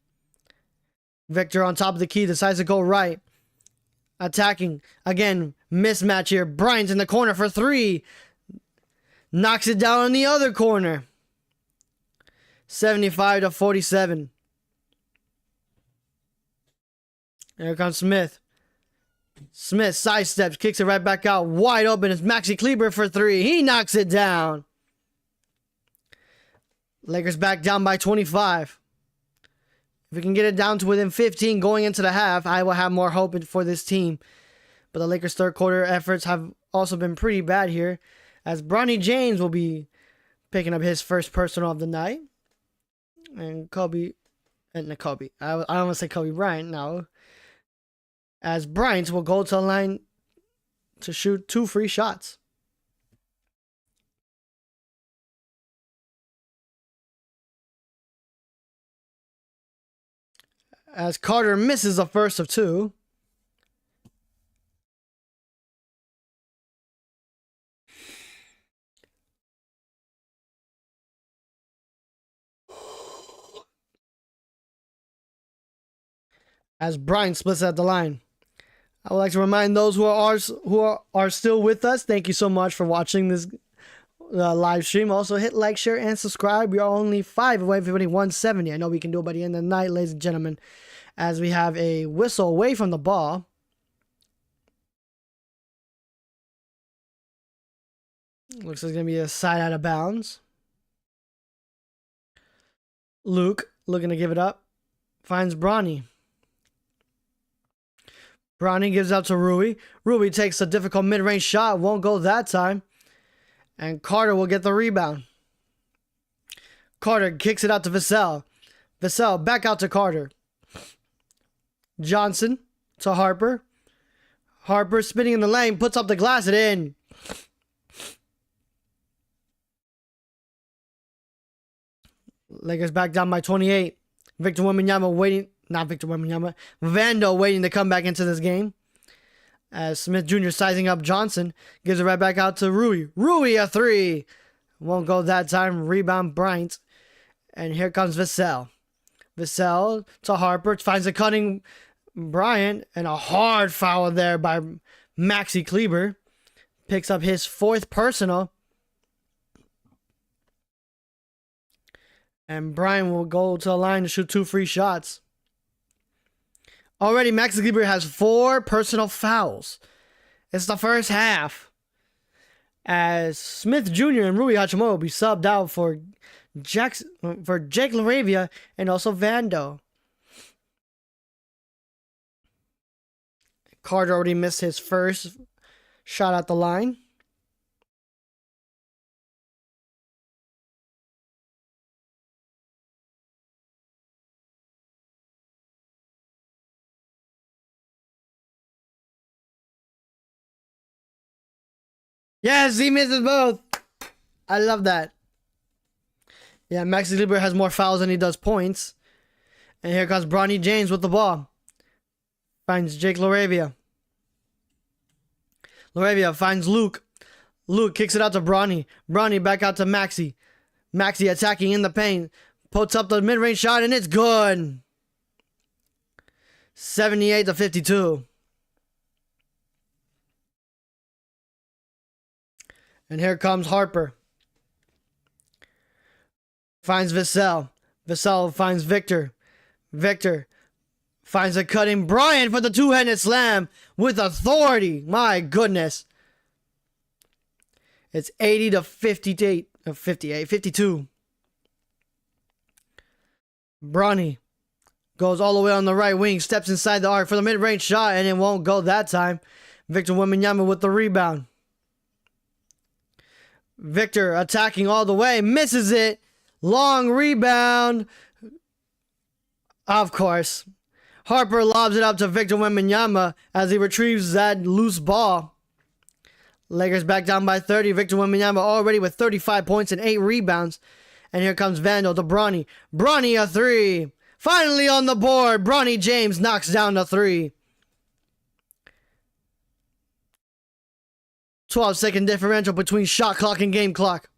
Victor on top of the key decides to go right. Attacking. Again, mismatch here. Bryant's in the corner for three. Knocks it down in the other corner. 75-47. Here comes Smith. Smith sidesteps, kicks it right back out. Wide open. It's Maxi Kleber for three. He knocks it down. Lakers back down by 25. If we can get it down to within 15 going into the half, I will have more hope for this team. But the Lakers' third quarter efforts have also been pretty bad here, as Bronny James will be picking up his first personal of the night. And Kobe And Kobe. I don't want to say Kobe Bryant, no. As Bryant will go to the line to shoot 2 free shots. As Carter misses the first of 2. As Bryant splits at the line. I would like to remind those who are still with us, thank you so much for watching this live stream. Also, hit like, share, and subscribe. We are only 5 away from hitting 170. I know we can do it by the end of the night, ladies and gentlemen, as we have a whistle away from the ball. Looks like it's going to be a side out of bounds. Luke looking to give it up. Finds Bronny. Bronny gives up to Rui. Rui takes a difficult mid-range shot. Won't go that time. And Carter will get the rebound. Carter kicks it out to Vassell. Vassell back out to Carter. Johnson to Harper. Harper spinning in the lane. Puts up the glass and in. Lakers back down by 28. Victor Wembanyama waiting. Not Victor Wembanyama. Vando waiting to come back into this game. As Smith Jr. sizing up Johnson. Gives it right back out to Rui. Rui a 3. Won't go that time. Rebound Bryant. And here comes Vassell. Vassell to Harper. Finds a cutting Bryant. And a hard foul there by Maxi Kleber. Picks up his 4th personal. And Bryant will go to the line to shoot 2 free shots. Already, Maxi Kleber has 4 personal fouls. It's the first half. As Smith Jr. and Rui Hachimura will be subbed out for Jake LaRavia and also Vando. Carter already missed his first shot at the line. Yes, he misses both. I love that. Yeah, Maxi Kleber has more fouls than he does points. And here comes Bronny James with the ball. Finds Jake LaRavia. LaRavia finds Luke. Luke kicks it out to Bronny. Bronny back out to Maxi. Maxi attacking in the paint. Puts up the mid-range shot and it's good. 78-52. And here comes Harper. Finds Vassell. Vassell finds Victor. Victor finds a cutting Bryant for the 2-handed slam with authority. My goodness. It's 52. Bronny goes all the way on the right wing. Steps inside the arc for the mid-range shot and it won't go that time. Victor Wembanyama with the rebound. Victor attacking all the way. Misses it. Long rebound. Of course. Harper lobs it up to Victor Wembanyama as he retrieves that loose ball. Lakers back down by 30. Victor Wembanyama already with 35 points and 8 rebounds. And here comes Vando to Bronny. Bronny a 3. Finally on the board. Bronny James knocks down the 3. 12-second differential between shot clock and game clock.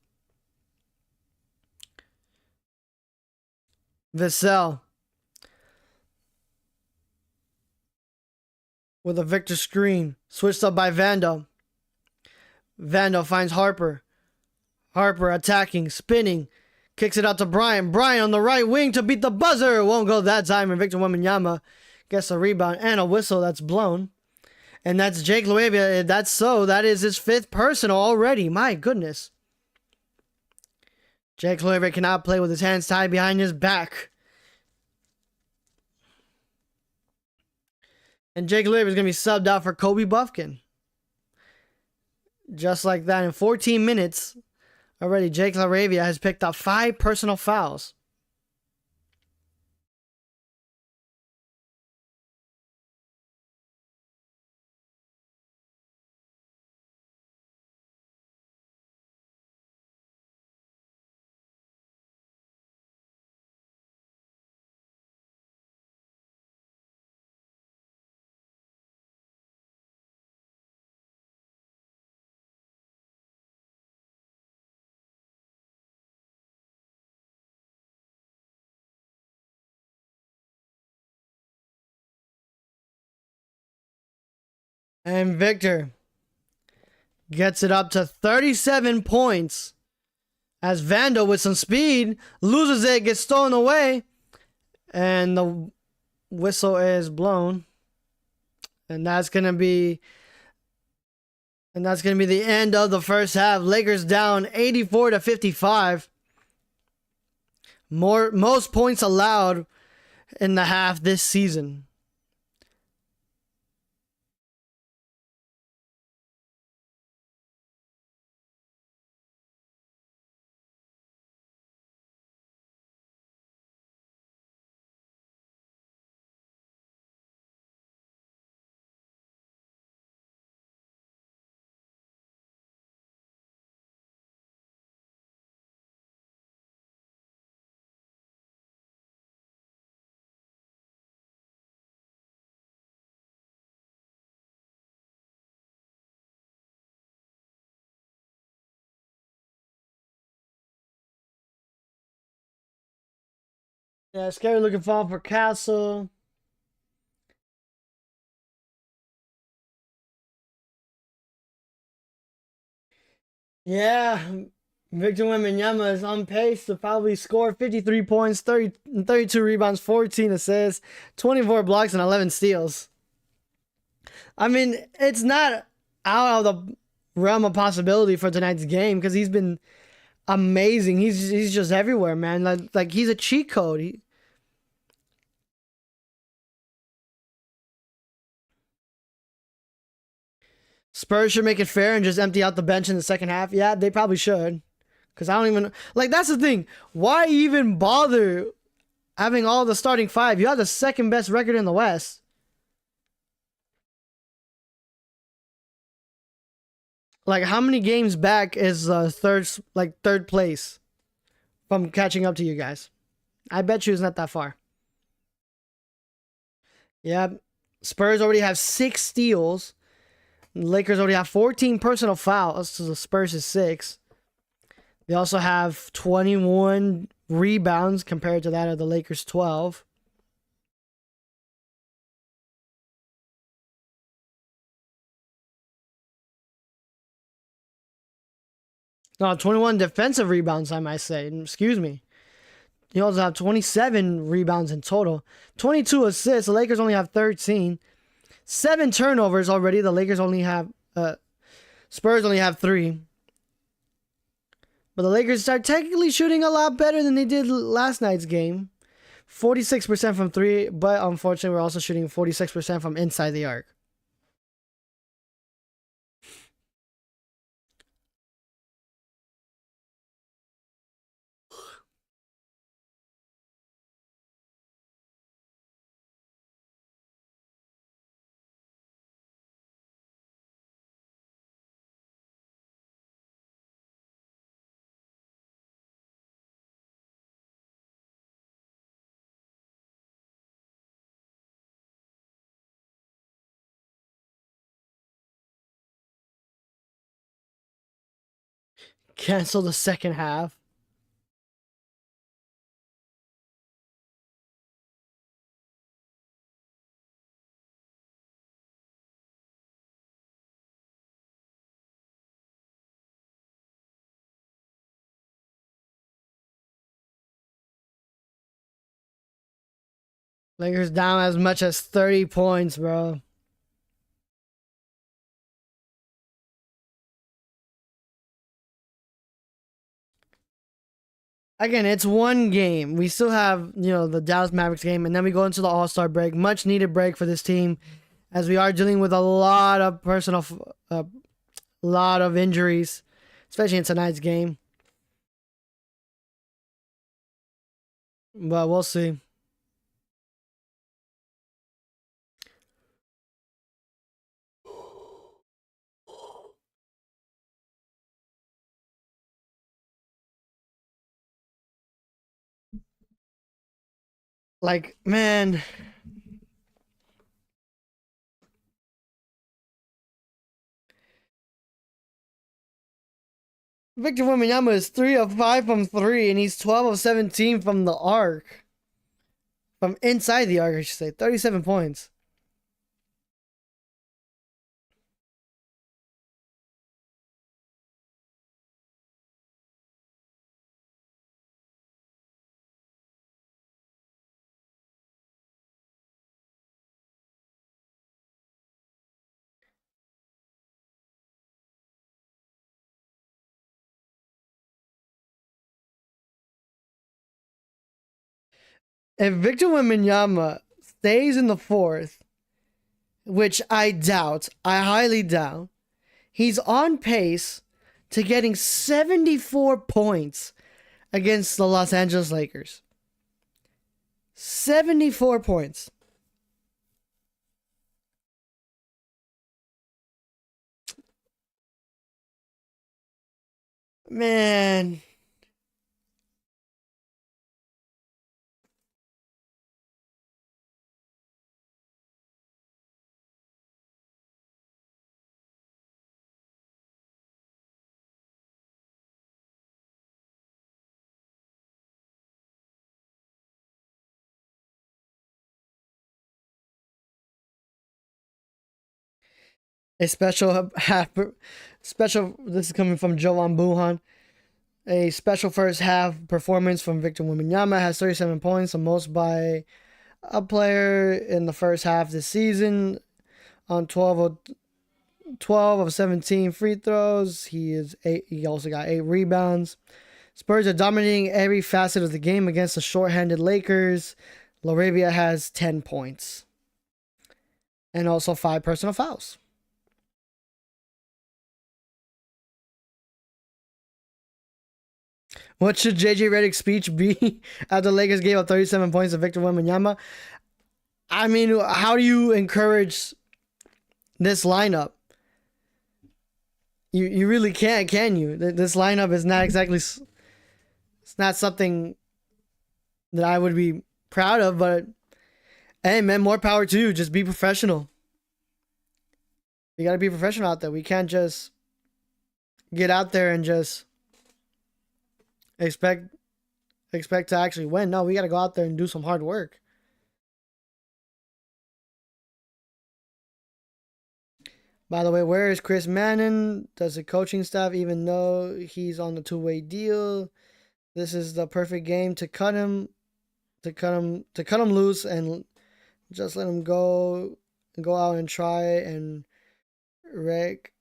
Vassell with a Victor screen. Switched up by Vando. Vando finds Harper. Harper attacking, spinning. Kicks it out to Bryant. Bryant on the right wing to beat the buzzer. Won't go that time. And Victor Wembanyama gets a rebound and a whistle that's blown. And that's Jake LaRavia. That's so. That is his 5th personal already. My goodness. Jake LaRavia cannot play with his hands tied behind his back. And Jake LaRavia is going to be subbed out for Kobe Buffkin. Just like that. In 14 minutes, already Jake LaRavia has picked up 5 personal fouls. And Victor gets it up to 37 points. As Vandal with some speed loses it, gets stolen away, and the whistle is blown. And that's gonna be the end of the first half. Lakers down 84-55. Most points allowed in the half this season. Yeah, scary looking fall for Castle. Yeah, Victor Wembanyama is on pace to probably score 53 points, 32 rebounds, 14 assists, 24 blocks, and 11 steals. I mean, it's not out of the realm of possibility for tonight's game because he's been amazing. He's just everywhere, man. Like he's a cheat code. Spurs should make it fair and just empty out the bench in the second half. Yeah, they probably should. Because I don't even... Like, that's the thing. Why even bother having all the starting five? You have the second best record in the West. Like, how many games back is third place from catching up to you guys? I bet you it's not that far. Yeah, Spurs already have 6 steals. Lakers already have 14 personal fouls, so the Spurs is 6. They also have 21 rebounds compared to that of the Lakers' 12. No, 21 defensive rebounds, I might say. Excuse me. You also have 27 rebounds in total. 22 assists. The Lakers only have 13. 7 turnovers already. The Lakers only have... Spurs only have 3. But the Lakers are technically shooting a lot better than they did last night's game. 46% from 3, but unfortunately we're also shooting 46% from inside the arc. Cancel the second half. Lakers down as much as 30 points, bro. Again, it's one game. We still have, the Dallas Mavericks game, and then we go into the All-Star break. Much needed break for this team, as we are dealing with a lot of injuries, especially in tonight's game. But we'll see. Like, man. Victor Wembanyama is 3 of 5 from 3, and he's 12 of 17 from the arc. From inside the arc, I should say. 37 points. If Victor Wembanyama stays in the fourth, which I doubt, I highly doubt, he's on pace to getting 74 points against the Los Angeles Lakers. 74 points. Man. A special. This is coming from Jovan Buhan. A special first half performance from Victor Wembanyama has 37 points, the most by a player in the first half this season. On 12 of 17 free throws, he also got 8 rebounds. Spurs are dominating every facet of the game against the shorthanded Lakers. Laravia has 10 points and also 5 personal fouls. What should JJ Redick's speech be after the Lakers gave up 37 points to Victor Wembanyama? I mean, how do you encourage this lineup? You really can't, can you? This lineup is not exactly... It's not something that I would be proud of, but hey, man, more power to you. Just be professional. You got to be professional out there. We can't just get out there and just expect to actually win. No, we got to go out there and do some hard work. By the way, where is Chris Manning? Does the coaching staff even know he's on the two-way deal? This is the perfect game to cut him loose and just let him go out and try and wreak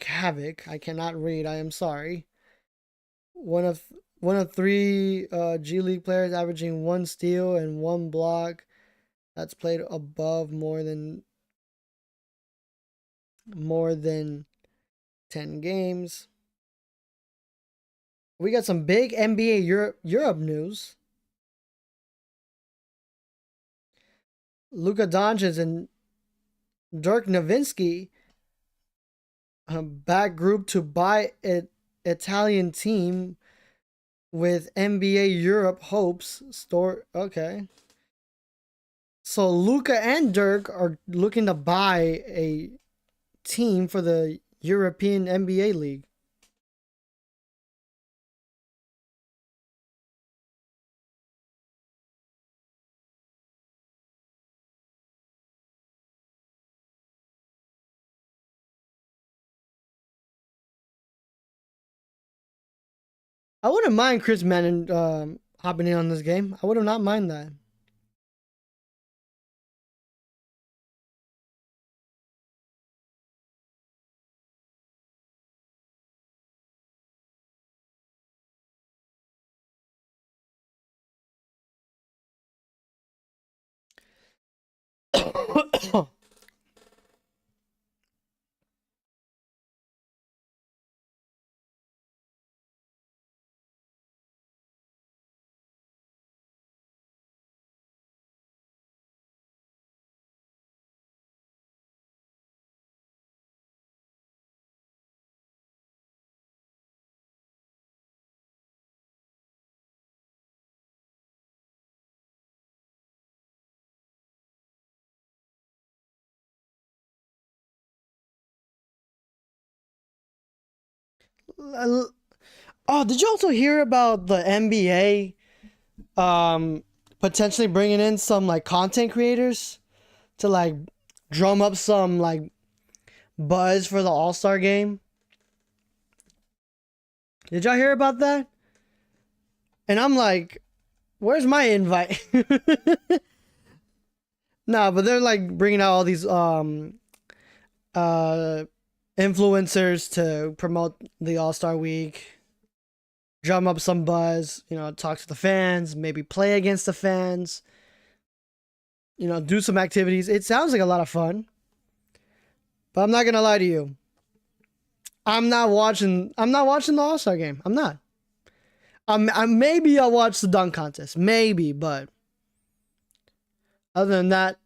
havoc. I cannot read. I am sorry. One of 3 G League players averaging 1 steal and 1 block. That's played above more than 10 games. We got some big NBA Europe news. Luka Doncic and Dirk Nowitzki back group to buy an Italian team with NBA Europe hopes. Okay. So Luka and Dirk are looking to buy a team for the European NBA League. I wouldn't mind Chris Manning hopping in on this game. I would not mind that. Oh, did you also hear about the NBA potentially bringing in some like content creators to like drum up some like buzz for the All-Star game? Did y'all hear about that? And I'm like, where's my invite? Nah, but they're like bringing out all these influencers to promote the All-Star week. drum up some buzz, talk to the fans, maybe play against the fans, do some activities. It sounds like a lot of fun, but I'm not gonna lie to you. I'm not watching the All-Star game. I'm not. Maybe I'll watch the dunk contest. Maybe, but other than that,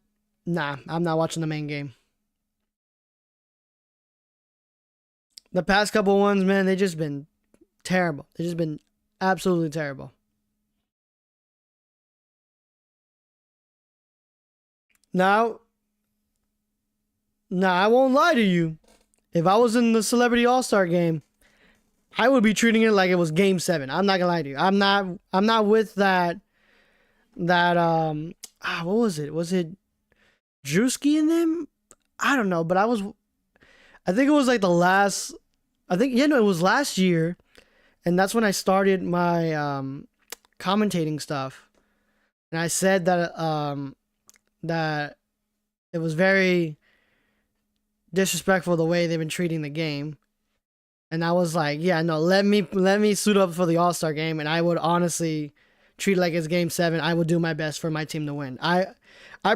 nah, I'm not watching the main game. The past couple ones, man, they just been terrible. They just been absolutely terrible. Now, I won't lie to you. If I was in the Celebrity All-Star game, I would be treating it like it was Game 7. I'm not gonna lie to you. I'm not with that. What was it? Was it Drewski in them? I don't know, but I think it was like the last. I think no, it was last year, and that's when I started my commentating stuff. And I said that it was very disrespectful the way they've been treating the game. And I was like, yeah, no, let me suit up for the All-Star game, and I would honestly treat it like it's Game 7. I would do my best for my team to win. I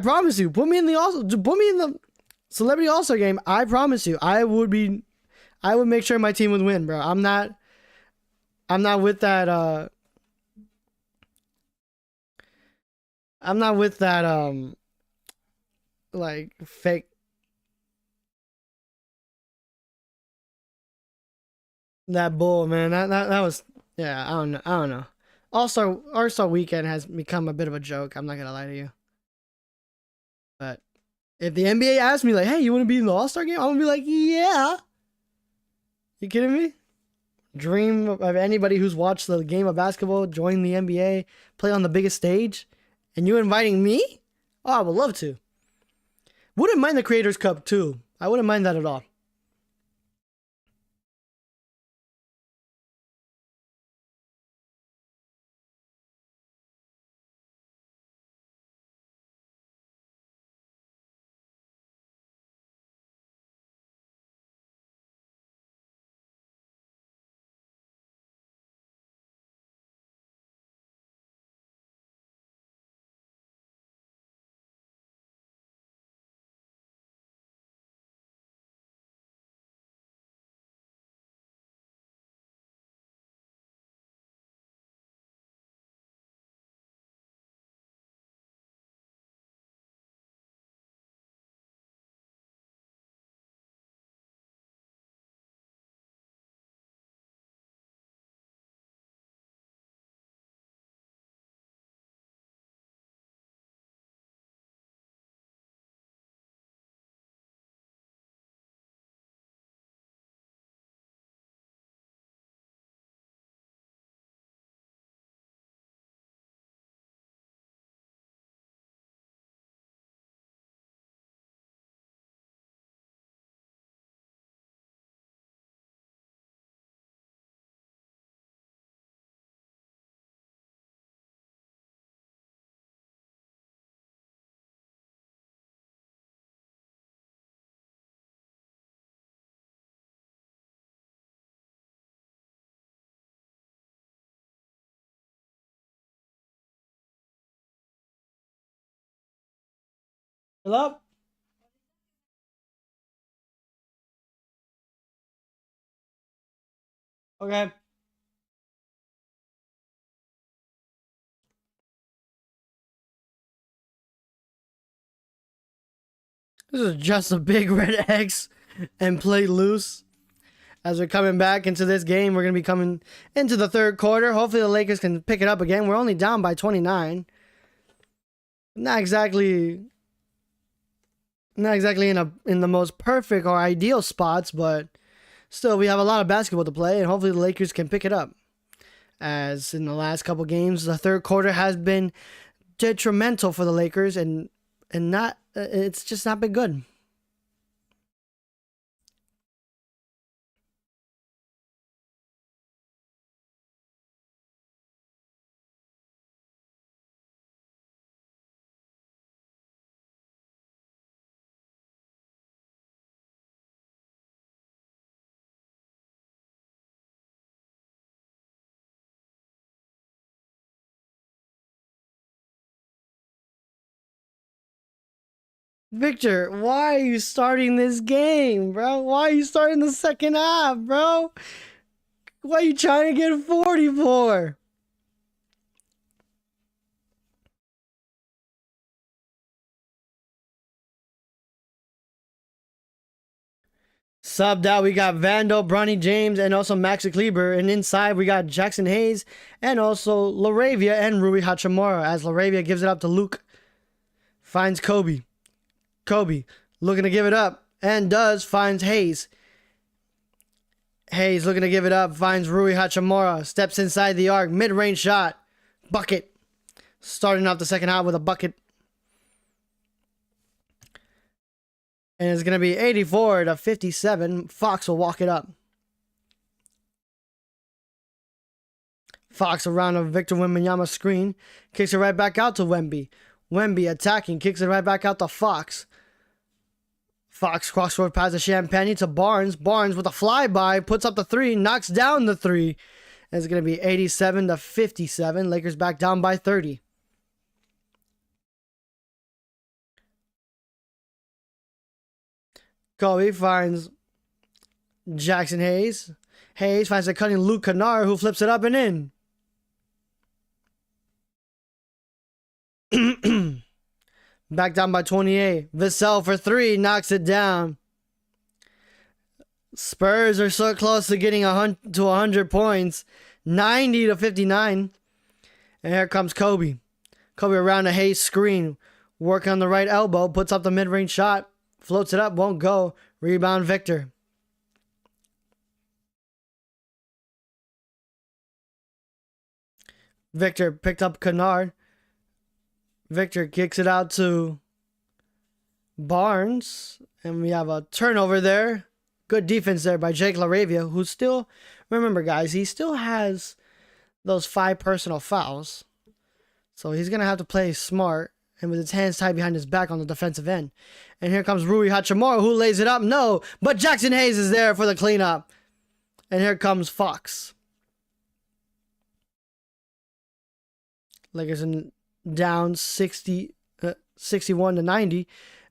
promise you, put me in the Celebrity All-Star game. I promise you, I would make sure my team would win, bro. I'm not with that I'm not with that like fake that bull, man. That was, yeah, I don't know. All-Star weekend has become a bit of a joke. I'm not gonna lie to you. But if the NBA asks me like, "Hey, you want to be in the All-Star game?" I'm gonna be like, "Yeah." You kidding me? Dream of anybody who's watched the game of basketball, join the NBA, play on the biggest stage, and you inviting me? Oh, I would love to. Wouldn't mind the Creators Cup too. I wouldn't mind that at all. Hello? Okay. This is just a big red X and play loose. As we're coming back into this game, we're going to be coming into the third quarter. Hopefully the Lakers can pick it up again. We're only down by 29. Not exactly in the most perfect or ideal spots, but still we have a lot of basketball to play, and hopefully the Lakers can pick it up. As in the last couple games, the third quarter has been detrimental for the Lakers, and not it's just not been good. Victor, why are you starting this game, bro? Why are you starting the second half, bro? What are you trying to get 40 for? Subbed out, we got Vandal, Bronny James, and also Maxi Kleber. And inside, we got Jackson Hayes and also Laravia and Rui Hachimura. As Laravia gives it up to Luke. Finds Kobe. Kobe looking to give it up. And does. Finds Hayes. Hayes looking to give it up. Finds Rui Hachimura. Steps inside the arc. Mid-range shot. Bucket. Starting off the second half with a bucket. And it's going to be 84-57. Fox will walk it up. Fox around a Victor Wembanyama screen. Kicks it right back out to Wemby. Wemby attacking. Kicks it right back out to Fox. Fox cross-court pass to Champagne to Barnes. Barnes with a flyby. Puts up the three. Knocks down the three. And it's going to be 87-57. Lakers back down by 30. Kobe finds Jackson Hayes. Hayes finds a cutting Luke Kennard, who flips it up and in. Back down by 28. Vassell for three. Knocks it down. Spurs are so close to getting 100 points. 90-59. And here comes Kobe. Kobe around a Hayes screen. Working on the right elbow. Puts up the mid-range shot. Floats it up, won't go. Rebound, Victor. Victor picked up Kennard. Victor kicks it out to Barnes. And we have a turnover there. Good defense there by Jake LaRavia, who still, remember guys, he still has those 5 personal fouls. So he's going to have to play smart. And with his hands tied behind his back on the defensive end. And here comes Rui Hachimura, who lays it up. No, but Jackson Hayes is there for the cleanup. And here comes Fox. Lakers down 61-90.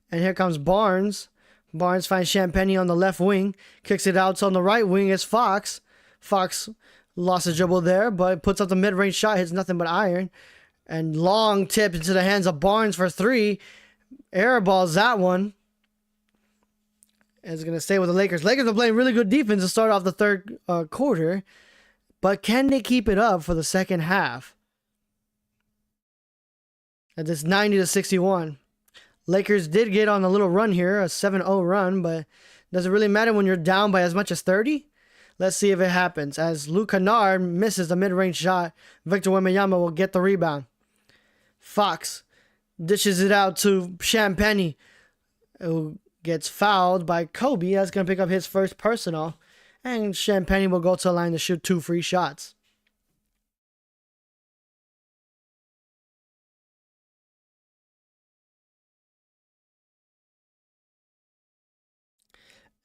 And here comes Barnes. Barnes finds Champagne on the left wing. Kicks it out on the right wing. It's Fox. Fox lost a dribble there, but puts up the mid-range shot. Hits nothing but iron. And long tip into the hands of Barnes for three. Airballs that one. And it's going to stay with the Lakers. Lakers are playing really good defense to start off the third quarter. But can they keep it up for the second half? At this 90-61. Lakers did get on a little run here. A 7-0 run. But does it really matter when you're down by as much as 30? Let's see if it happens. As Luke Kennard misses the mid-range shot. Victor Wembanyama will get the rebound. Fox dishes it out to Champagne, who gets fouled by Kobe. That's going to pick up his first personal. And Champagne will go to the line to shoot 2 free shots.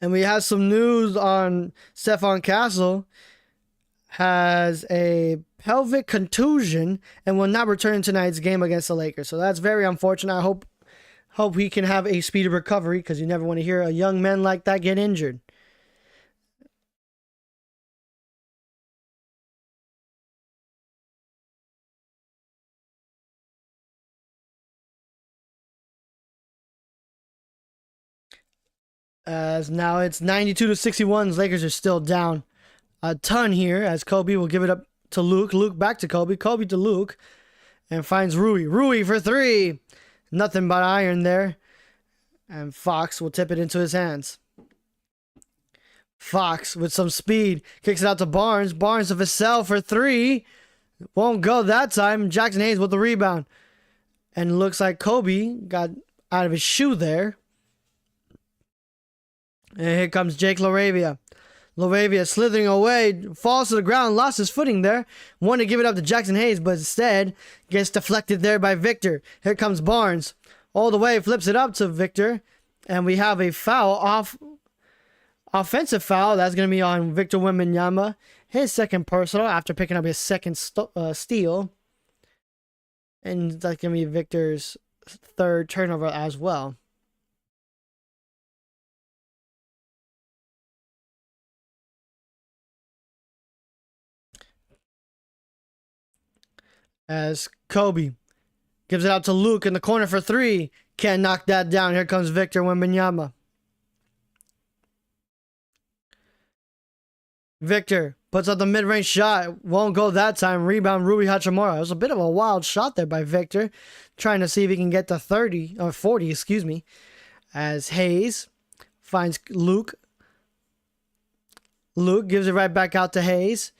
And we have some news on Stephon Castle. Has a pelvic contusion and will not return in tonight's game against the Lakers. So that's very unfortunate. I hope he can have a speedy recovery, because you never want to hear a young man like that get injured. As now it's 92-61. Lakers are still down a ton here, as Kobe will give it up to Luke. Luke back to Kobe. Kobe to Luke. And finds Rui. Rui for three. Nothing but iron there. And Fox will tip it into his hands. Fox with some speed. Kicks it out to Barnes. Barnes to Vassell for three. Won't go that time. Jackson Hayes with the rebound. And looks like Kobe got out of his shoe there. And here comes Jake LaRavia. LaRavia slithering away, falls to the ground, lost his footing there. Wanted to give it up to Jackson Hayes, but instead gets deflected there by Victor. Here comes Barnes. All the way, flips it up to Victor. And we have a foul offensive foul. That's going to be on Victor Wembanyama. His second personal after picking up his second steal. And that's going to be Victor's third turnover as well. as Kobe gives it out to Luke in the corner for three. Can't knock that down. Here comes Victor Wembanyama. Victor puts up the mid-range shot. Won't go that time. Rebound, Rui Hachimura. It was a bit of a wild shot there by Victor. Trying to see if he can get to 30, or 40, excuse me. As Hayes finds Luke. Luke gives it right back out to Hayes.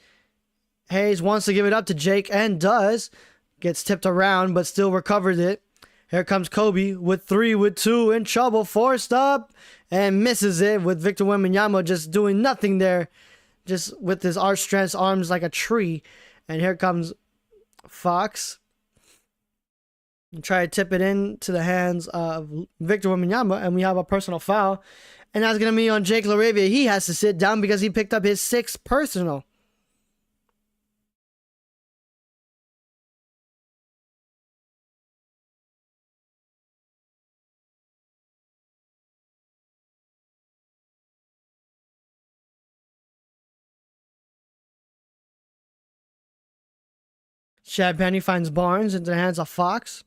Hayes wants to give it up to Jake and does. Gets tipped around, but still recovers it. Here comes Kobe with three, with two, in trouble. Forced up and misses it with Victor Wembanyama just doing nothing there. Just with his outstretched arms like a tree. And here comes Fox. Try to tip it into the hands of Victor Wembanyama. And we have a personal foul. And that's going to be on Jake LaRavia. He has to sit down because he picked up his sixth personal. Chad Penny finds Barnes into the hands of Fox.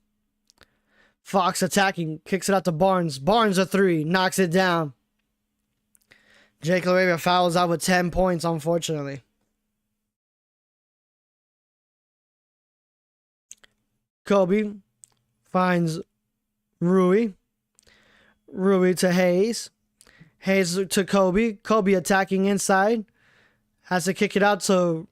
Fox attacking, kicks it out to Barnes. Barnes a three, knocks it down. Jake LaRavia fouls out with 10 points, unfortunately. Kobe finds Rui. Rui to Hayes. Hayes to Kobe. Kobe attacking inside. Has to kick it out to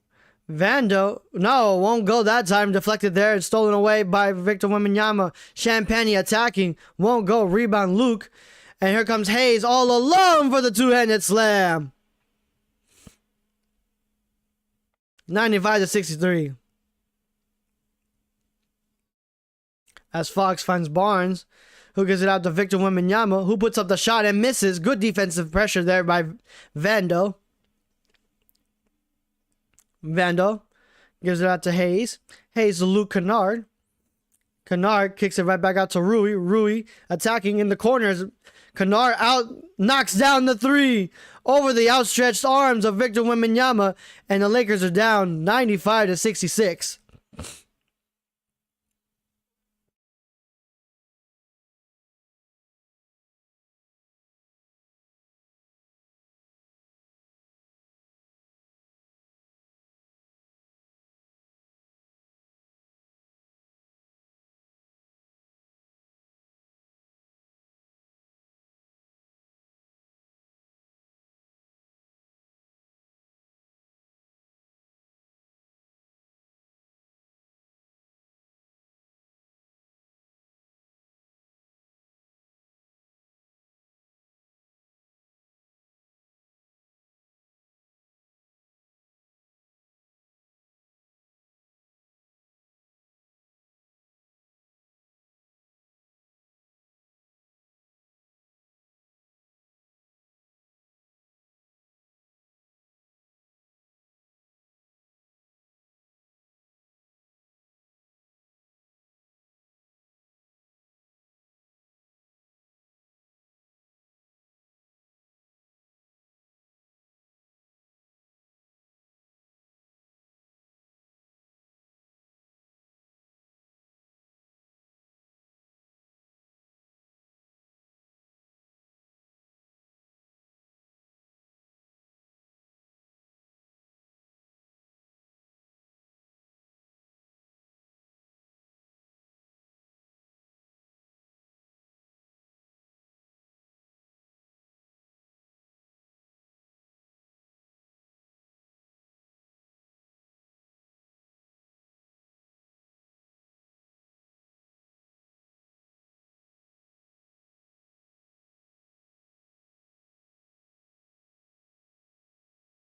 Vando. No, won't go that time. Deflected there. It's stolen away by Victor Wembanyama. Champagne attacking. Won't go. Rebound Luke. And here comes Hayes all alone for the two-handed slam. 95-63. As Fox finds Barnes, who gives it out to Victor Wembanyama, who puts up the shot and misses. Good defensive pressure there by Vando. Vando gives it out to Hayes. Hayes to Luke Kennard. Kennard kicks it right back out to Rui. Rui attacking in the corners. Kennard out, knocks down the three over the outstretched arms of Victor Wembanyama, and the Lakers are down 95-66.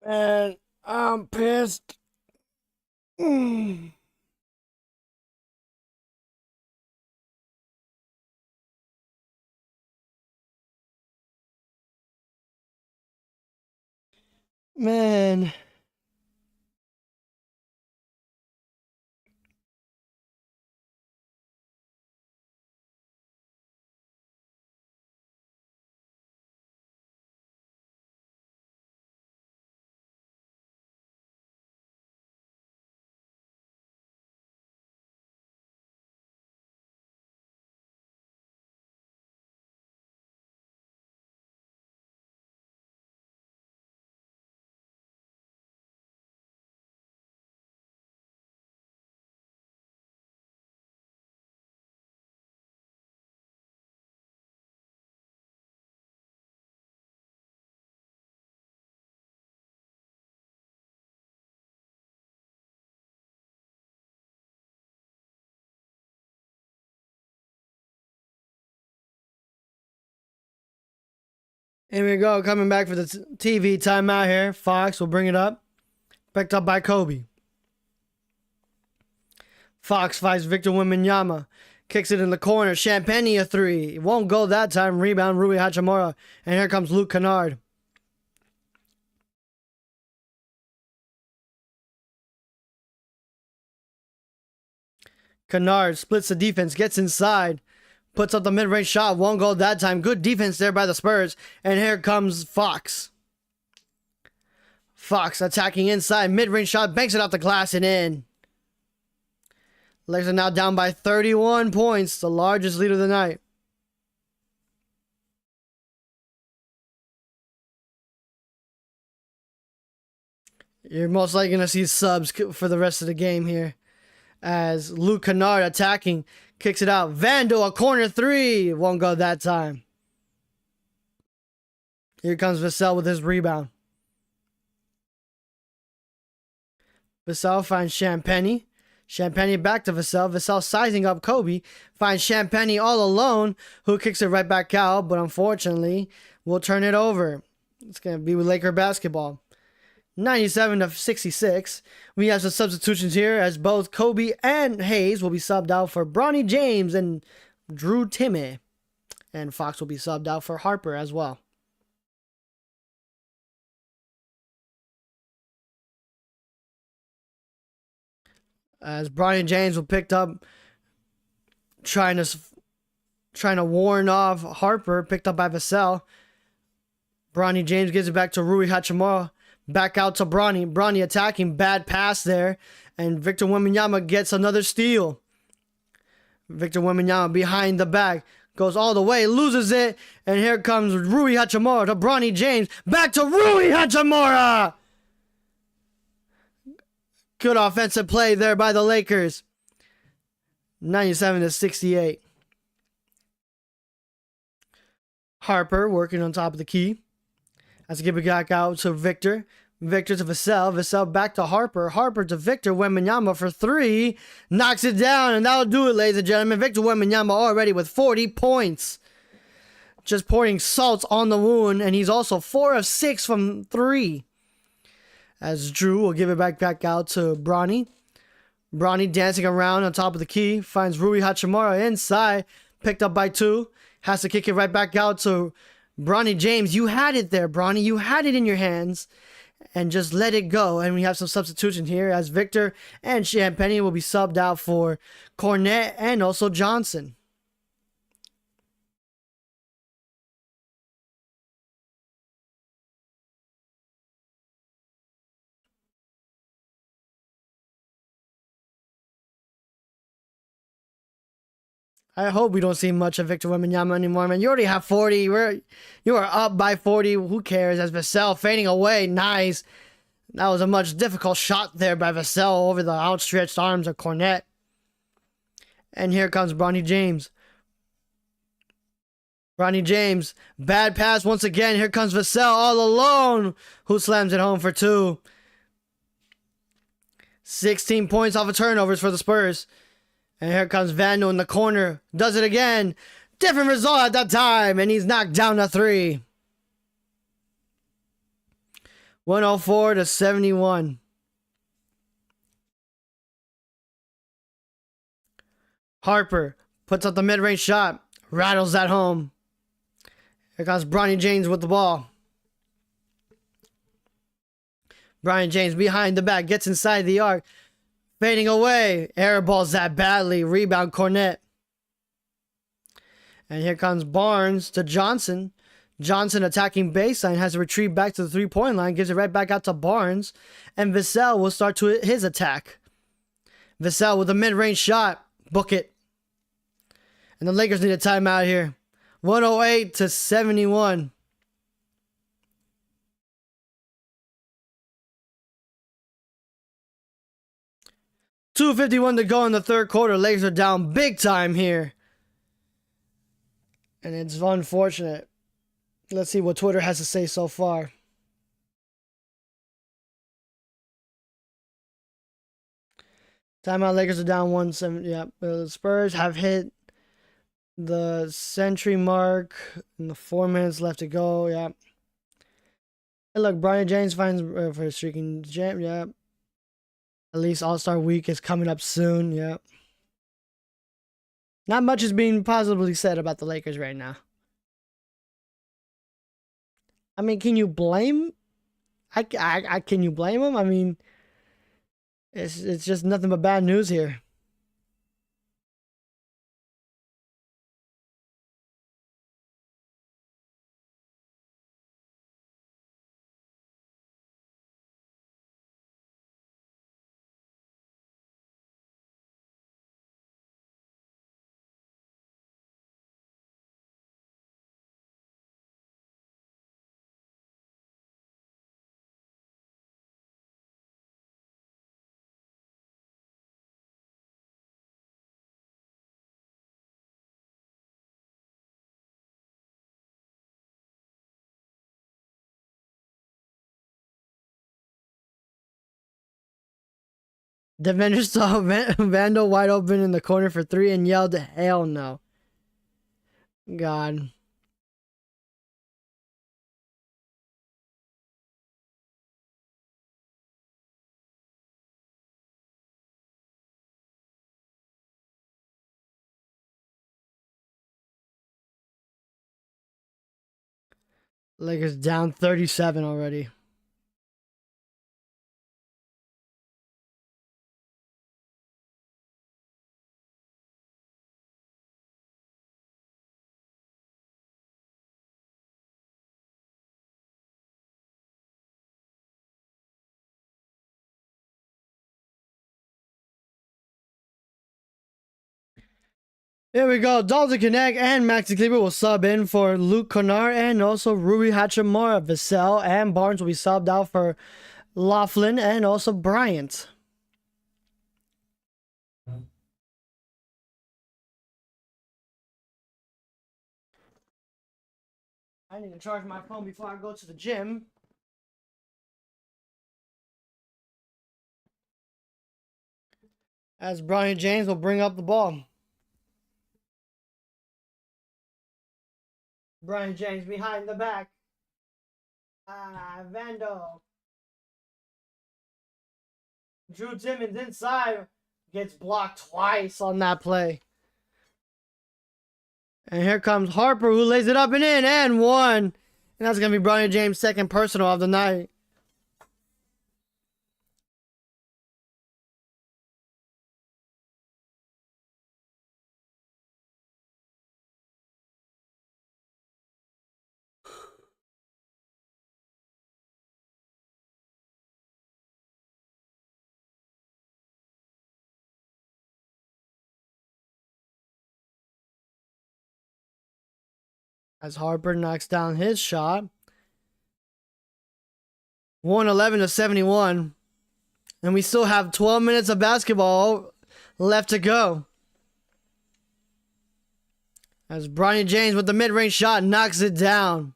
And I'm pissed. Man. Here we go, coming back for the TV timeout here. Fox will bring it up. Picked up by Kobe. Fox fights Victor Wembanyama. Kicks it in the corner. Champagne a three. It won't go that time. Rebound, Rui Hachimura. And here comes Luke Kennard. Kennard splits the defense, gets inside, puts up the mid-range shot, won't go that time. Good defense there by the Spurs. And here comes Fox. Fox attacking inside, mid-range shot, banks it off the glass and in. Lakers are now down by 31 points, the largest lead of the night. You're most likely going to see subs for the rest of the game here. As Luke Kennard attacking, kicks it out. Vandal, a corner three. Won't go that time. Here comes Vassell with his rebound. Vassell finds Champagne. Champagne back to Vassell. Vassell sizing up Kobe. Finds Champagne all alone, who kicks it right back out, but unfortunately will turn it over. It's going to be with Laker basketball. 97-66. We have some substitutions here as both Kobe and Hayes will be subbed out for Bronny James and Drew Timme. And Fox will be subbed out for Harper as well. As Bronny James will picked up trying to warn off Harper, picked up by Vassell. Bronny James gives it back to Rui Hachimura. Back out to Bronny. Bronny attacking. Bad pass there. And Victor Wembanyama gets another steal. Victor Wembanyama behind the back. Goes all the way. Loses it. And here comes Rui Hachimura to Bronny James. Back to Rui Hachimura. Good offensive play there by the Lakers. 97-68. Harper working on top of the key. As give it back out to Victor. Victor to Vassell. Vassell back to Harper. Harper to Victor Wembanyama for three. Knocks it down, and that'll do it, ladies and gentlemen. Victor Wembanyama already with 40 points. Just pouring salt on the wound, and he's also 4 of 6 from three. As Drew will give it back out to Bronny. Bronny dancing around on top of the key. Finds Rui Hachimura inside. Picked up by 2. Has to kick it right back out to Bronny James. You had it there, Bronny. You had it in your hands. And just let it go. And we have some substitution here as Victor and Champagne will be subbed out for Cornette and also Johnson. I hope we don't see much of Victor Wembanyama anymore, man. You already have 40. You are up by 40. Who cares? As Vassell fading away. Nice. That was a much difficult shot there by Vassell over the outstretched arms of Cornette. And here comes Bronny James. Bronny James. Bad pass once again. Here comes Vassell all alone. Who slams it home for 2. 16 points off of turnovers for the Spurs. And here comes Vandal in the corner. Does it again. Different result at that time. And he's knocked down to 3. 104-71. Harper puts up the mid-range shot. Rattles that home. Here comes Bronny James with the ball. Bronny James behind the back. Gets inside the arc. Fading away. Airballs that badly. Rebound Cornette. And here comes Barnes to Johnson. Johnson attacking baseline. Has to retrieve back to the three-point line. Gives it right back out to Barnes. And Vassell will start to his attack. Vassell with a mid-range shot. Book it. And the Lakers need a timeout here. 108-71. 2:51 to go in the third quarter. Lakers are down big time here. And it's unfortunate. Let's see what Twitter has to say so far. Timeout, Lakers are down 1-7. Yeah, the Spurs have hit the century mark. And the 4 minutes left to go. Yeah. Hey, look, Brian James finds for streaking jam. Yeah. At least All-Star Week is coming up soon. Yeah. Not much is being positively said about the Lakers right now. I mean, can you blame? Can you blame them? I mean, it's just nothing but bad news here. Defender saw Vandal wide open in the corner for 3 and yelled, "Hell no!" God. Lakers down 37 already. Here we go. Dalton Connect and Maxi Kleber will sub in for Luke Kennard and also Rui Hachimura. Vassell and Barnes will be subbed out for Laughlin and also Bryant. I need to charge my phone before I go to the gym. As Brian James will bring up the ball. Brian James behind the back. Vando. Drew Timmons inside. Gets blocked twice on that play. And here comes Harper, who lays it up and in, and one. And that's going to be Brian James' second personal of the night. As Harper knocks down his shot. 111-71. And we still have 12 minutes of basketball left to go. As Brian James with the mid-range shot knocks it down.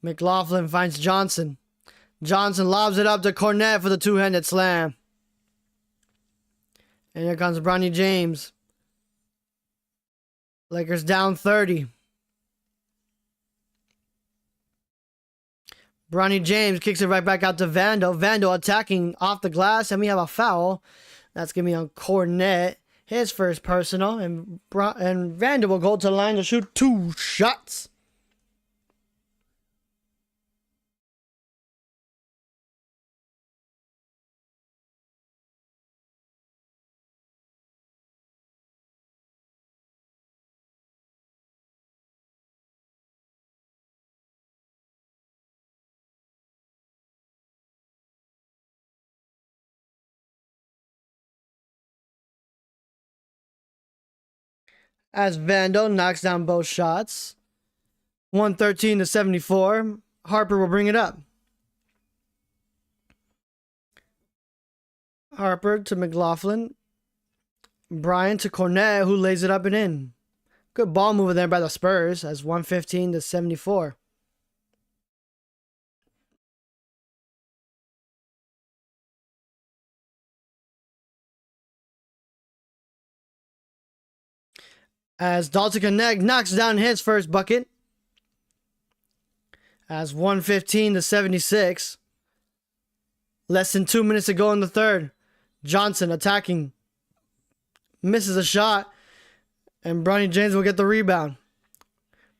McLaughlin finds Johnson. Johnson lobs it up to Cornette for the two-handed slam. And here comes Bronny James. Lakers down 30. Bronny James kicks it right back out to Vando. Vando attacking off the glass, and we have a foul. That's going to be on Cornette. His first personal. And Vando will go to the line to shoot 2 shots. As Vando knocks down both shots. 113-74. Harper will bring it up. Harper to McLaughlin. Bryant to Cornette, who lays it up and in. Good ball mover there by the Spurs as 115-74. As Dalton Connect knocks down his first bucket. As 115 to 76. Less than 2 minutes to go in the third. Johnson attacking. Misses a shot. And Bronny James will get the rebound.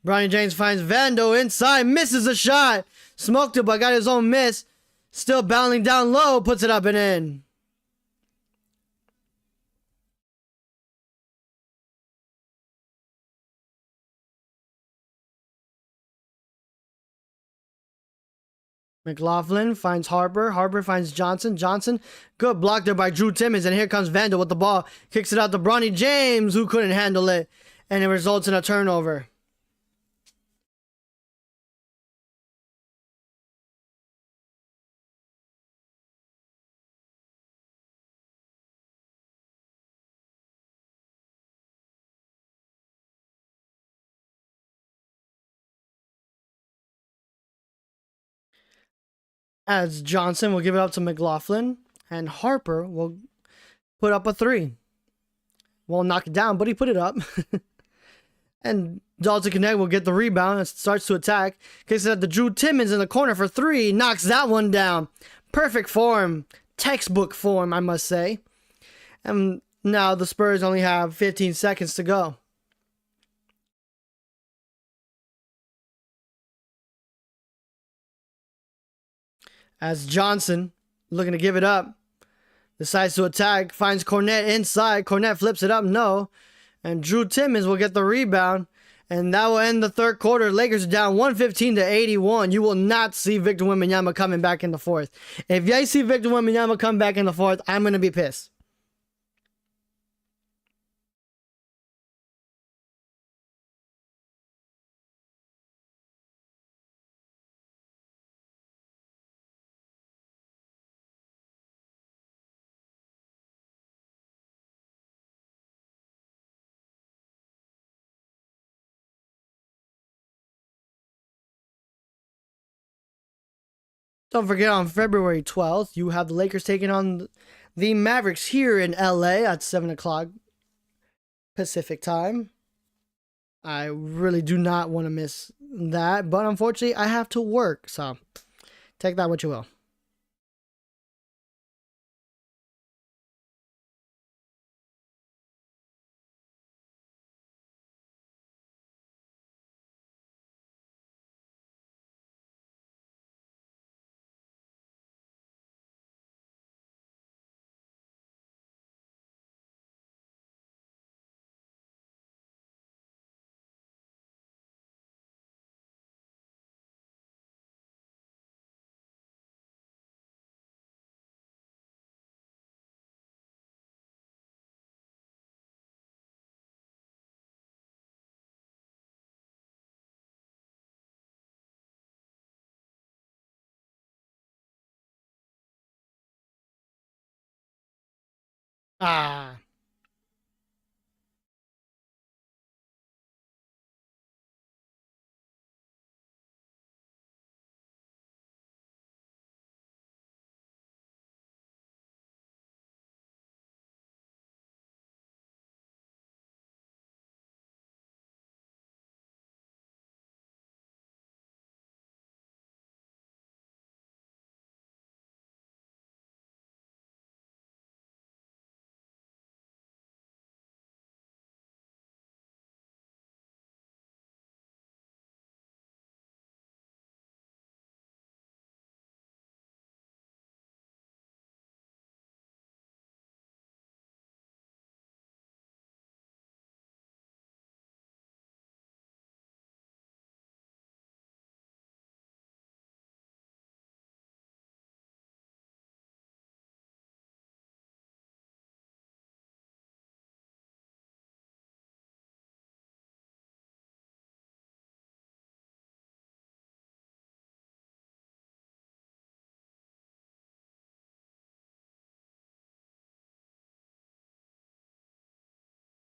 Bronny James finds Vando inside. Misses a shot. Smoked it, but got his own miss. Still bounding down low. Puts it up and in. McLaughlin finds Harper. Harper finds Johnson. Johnson, good block there by Drew Timmons. And here comes Vandal with the ball. Kicks it out to Bronny James, who couldn't handle it. And it results in a turnover. As Johnson will give it up to McLaughlin. And Harper will put up a three. Won't knock it down, but he put it up. And Dalton Connect will get the rebound and starts to attack. Kicks it at the Drew Timmons in the corner for three. Knocks that one down. Perfect form. Textbook form, I must say. And now the Spurs only have 15 seconds to go. As Johnson, looking to give it up, decides to attack, finds Cornette inside. Cornette flips it up, no. And Drew Timmons will get the rebound. And that will end the third quarter. Lakers are down 115 to 81. You will not see Victor Wembanyama coming back in the fourth. If you see Victor Wembanyama come back in the fourth, I'm going to be pissed. Don't forget, on February 12th, you have the Lakers taking on the Mavericks here in LA at 7 o'clock Pacific time. I really do not want to miss that, but unfortunately, I have to work, so take that what you will. Ah.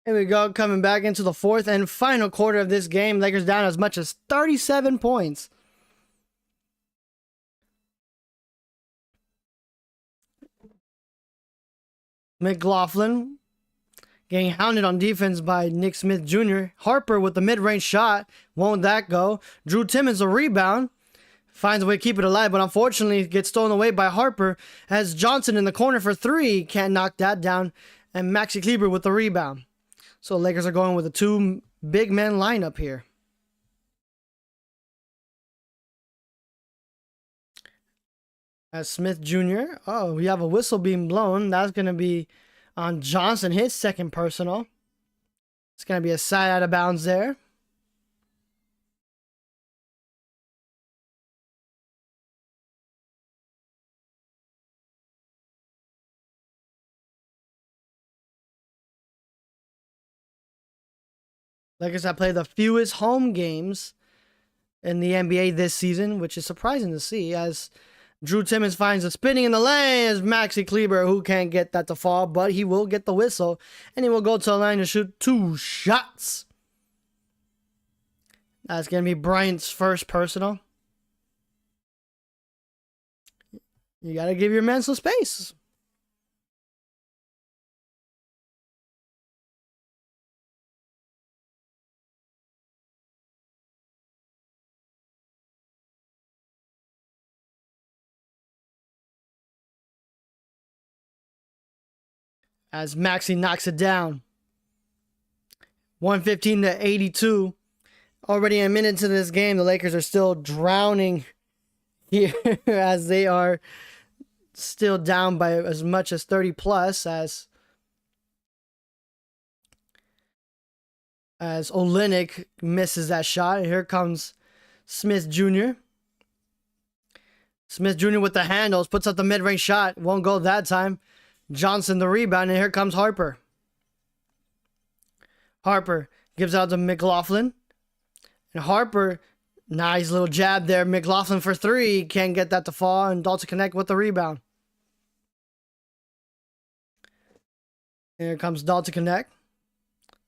Here we go, coming back into the fourth and final quarter of this game. Lakers down as much as 37 points. McLaughlin Getting hounded on defense by Nick Smith Jr. Harper with the mid-range shot. Won't that go? Drew Timmons a rebound. Finds a way to keep it alive, but unfortunately gets stolen away by Harper as Johnson in the corner for three. Can't knock that down. And Maxi Kleber with the rebound. So Lakers are going with a two big man lineup here. As Smith Jr. Oh, we have a whistle being blown. That's going to be on Johnson, his second personal. It's going to be a side out of bounds there. Lakers have played the fewest home games in the NBA this season, which is surprising to see, as Drew Timmons finds a spinning in the lane as Maxi Kleber, who can't get that to fall, but he will get the whistle, and he will go to the line to shoot 2 shots. That's going to be Bryant's first personal. You got to give your man some space. As Maxi knocks it down. 115-82. Already a minute into this game, the Lakers are still drowning here as they are still down by as much as 30 plus as Olynyk misses that shot. And here comes Smith Jr. Smith Jr. with the handles, puts up the mid-range shot. Won't go that time. Johnson the rebound, and here comes Harper. Harper gives out to McLaughlin. And Harper, nice little jab there. McLaughlin for three. Can't get that to fall, and Dalton connect with the rebound. Here comes Dalton connect.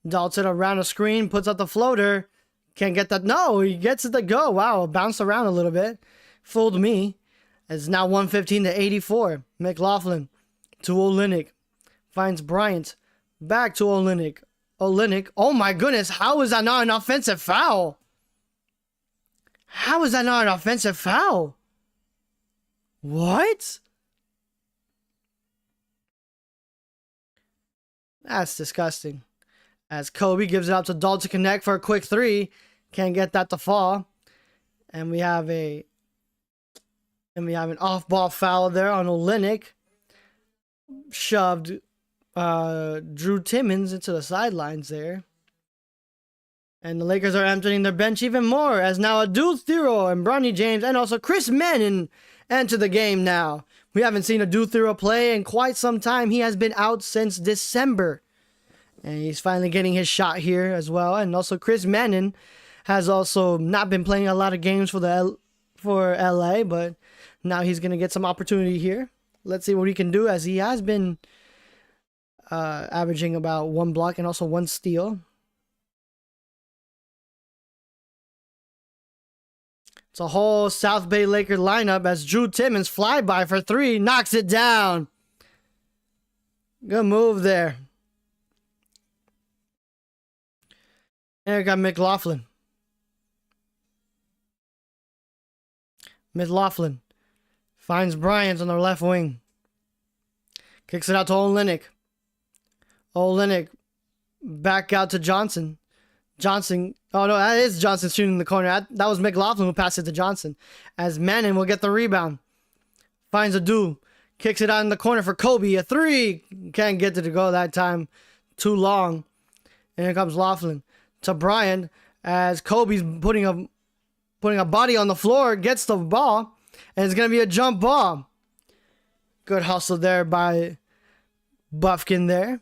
Dalton around a screen, puts up the floater. Can't get that. No, he gets it to go. Wow, bounced around a little bit. Fooled me. It's now 115-84. McLaughlin to Olynyk. Finds Bryant. Back to Olynyk. Olynyk. Oh my goodness. How is that not an offensive foul? How is that not an offensive foul? What? That's disgusting. As Kobe gives it up to Dalton to connect for a quick three. Can't get that to fall. And we have an off-ball foul there on Olynyk. Shoved Drew Timmons into the sidelines there. And the Lakers are emptying their bench even more, as now Adou Thiero and Bronny James and also Chris Manning enter the game now. We haven't seen Adou Thiero play in quite some time. He has been out since December. And he's finally getting his shot here as well. And also Chris Manning has also not been playing a lot of games for LA, but now he's going to get some opportunity here. Let's see what he can do, as he has been averaging about 1 block and also 1 steal. It's a whole South Bay Laker lineup as Drew Timmons flyby for three, knocks it down. Good move there. And we got McLaughlin. McLaughlin finds Bryant on the left wing. Kicks it out to Olynyk. Olynyk back out to Johnson. Johnson. Oh, no, that is Johnson shooting in the corner. That was McLaughlin who passed it to Johnson. As Manning will get the rebound. Finds Adou. Kicks it out in the corner for Kobe. A three. Can't get it to go that time. Too long. And here comes Laughlin to Bryant as Kobe's putting a body on the floor. Gets the ball. And it's going to be a jump ball. Good hustle there by Buffkin there.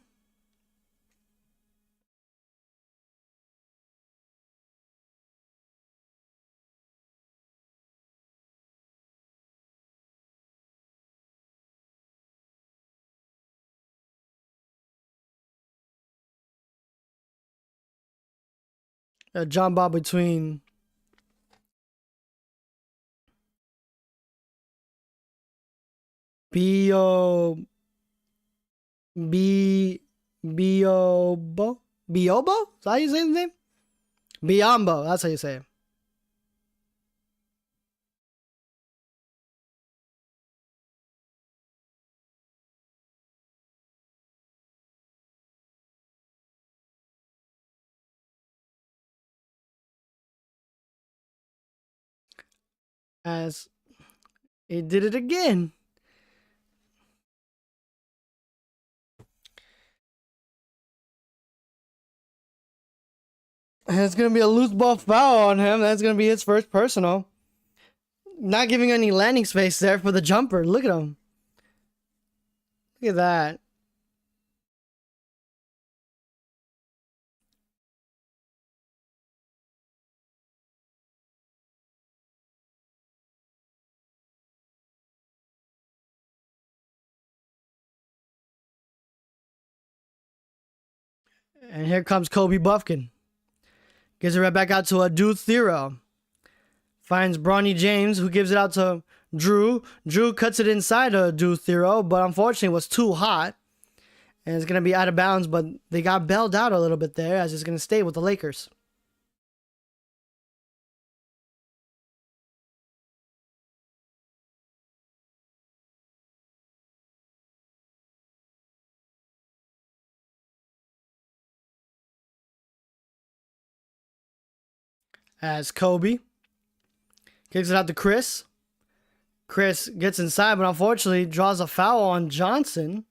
A jump ball between B Biobo? Biobo? Is that how you say his name? Biombo. That's how you say it. As he did it again. And it's going to be a loose ball foul on him. That's going to be his first personal. Not giving any landing space there for the jumper. Look at him. Look at that. And here comes Kobe Buffkin. Gives it right back out to a Dude Thero. Finds Bronny James, who gives it out to Drew. Drew cuts it inside of Dude Thero, but unfortunately was too hot. And it's going to be out of bounds, but they got bailed out a little bit there as it's going to stay with the Lakers. As Kobe kicks it out to Chris. Chris gets inside, but unfortunately draws a foul on Johnson.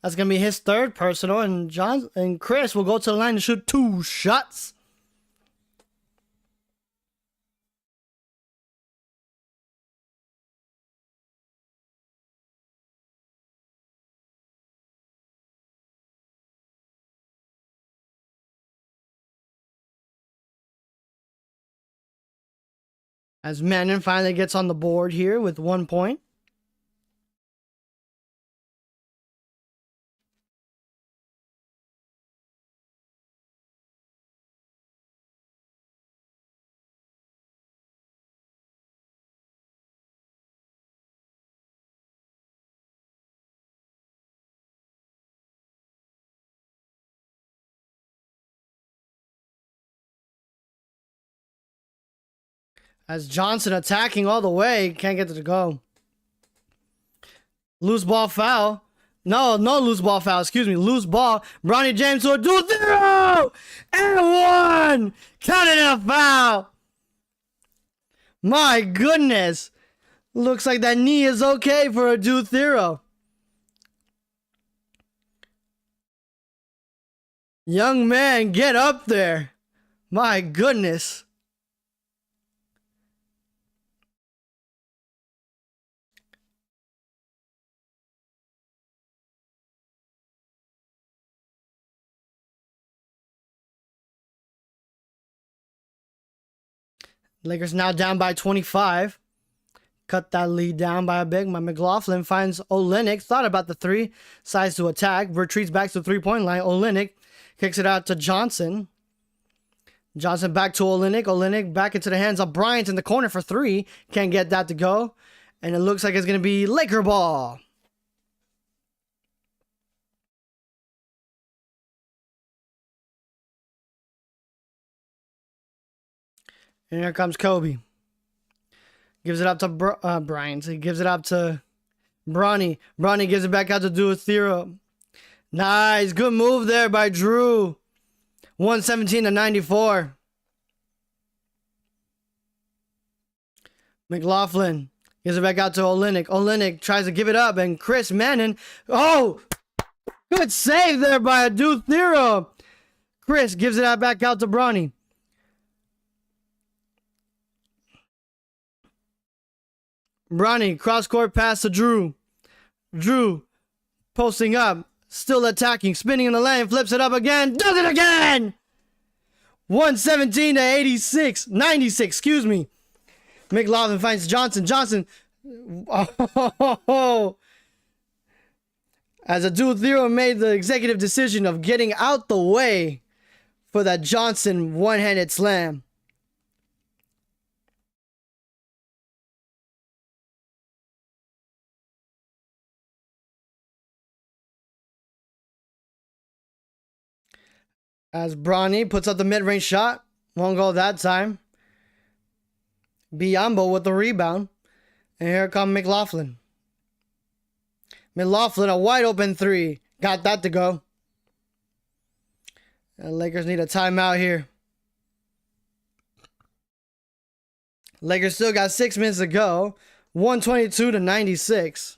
That's going to be his third personal, and Chris will go to the line to shoot 2 shots. As Manning finally gets on the board here with 1 point. As Johnson attacking all the way, can't get it to go. Loose ball foul. No loose ball foul. Excuse me. Loose ball. Bronny James to a 2-0 and 1. Counted a foul. My goodness. Looks like that knee is okay for a 2-0. Young man, get up there. My goodness. Lakers now down by 25. Cut that lead down by a big. My McLaughlin finds Olynyk. Thought about the 3. Decides to attack. Retreats back to the 3-point line. Olynyk kicks it out to Johnson. Johnson back to Olynyk. Olynyk back into the hands of Bryant in the corner for 3. Can't get that to go. And it looks like it's going to be Laker ball. And here comes Kobe. Gives it up to Bryant. He gives it up to Bronny. Bronny gives it back out to do a Thero. Nice. Good move there by Drew. 117-94. McLaughlin gives it back out to Olynyk. Olynyk tries to give it up, and Chris Manning. Oh! Good save there by a dude Thero. Chris gives it back out to Bronny. Bronny, cross-court pass to Drew. Drew, posting up, still attacking, spinning in the lane, flips it up again, does it again! 117-86, 96, excuse me. McLaughlin finds Johnson. Johnson, oh, as a dude Thero made the executive decision of getting out the way for that Johnson one-handed slam. As Bronny puts up the mid-range shot. Won't go that time. Biyombo with the rebound. And here comes McLaughlin. McLaughlin, a wide open three. Got that to go. The Lakers need a timeout here. Lakers still got 6 minutes to go. 122 to 96.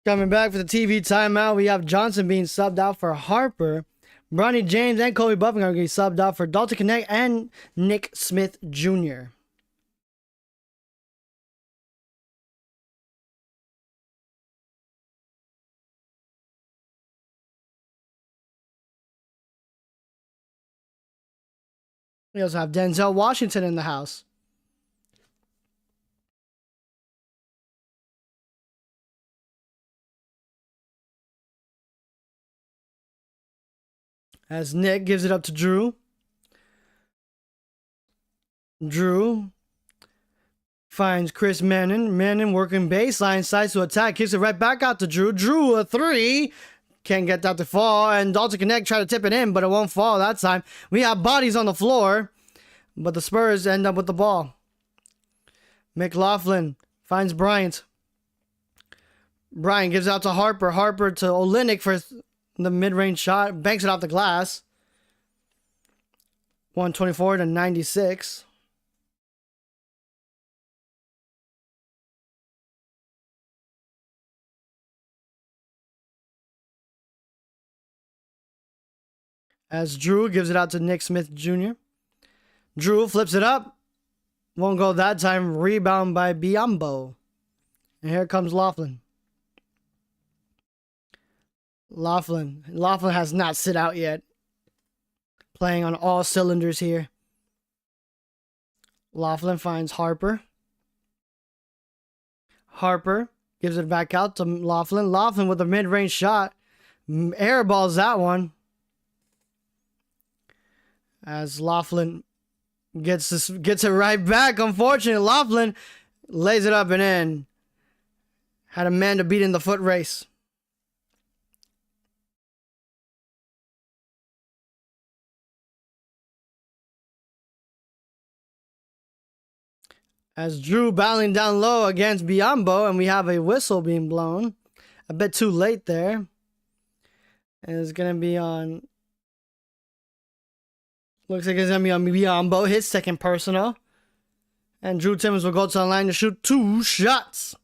Coming back for the TV timeout, we have Johnson being subbed out for Harper. Bronny James and Kobe Buffington are getting subbed out for Dalton Connect and Nick Smith Jr. We also have Denzel Washington in the house. As Nick gives it up to Drew. Drew finds Chris Mannon. Mannon working baseline, sides to attack. Kicks it right back out to Drew. Drew, a three. Can't get that to fall. And Dalton Connect try to tip it in, but it won't fall that time. We have bodies on the floor, but the Spurs end up with the ball. McLaughlin finds Bryant. Bryant gives it out to Harper. Harper to Olynyk for the mid-range shot. Banks it off the glass. 124 to 96. As Drew gives it out to Nick Smith Jr. Drew flips it up. Won't go that time. Rebound by Biyombo. And here comes Laughlin. Laughlin has not sit out yet. Playing on all cylinders here. Laughlin finds Harper. Harper gives it back out to Laughlin. Laughlin with a mid-range shot. Airballs that one. As Laughlin gets it right back. Unfortunately, Laughlin lays it up and in. Had a man to beat in the foot race. As Drew battling down low against Biyombo, and we have a whistle being blown. A bit too late there. And it's going to be on... Looks like it's going to be on Biyombo, his second personal. And Drew Timmons will go to the line to shoot 2 shots.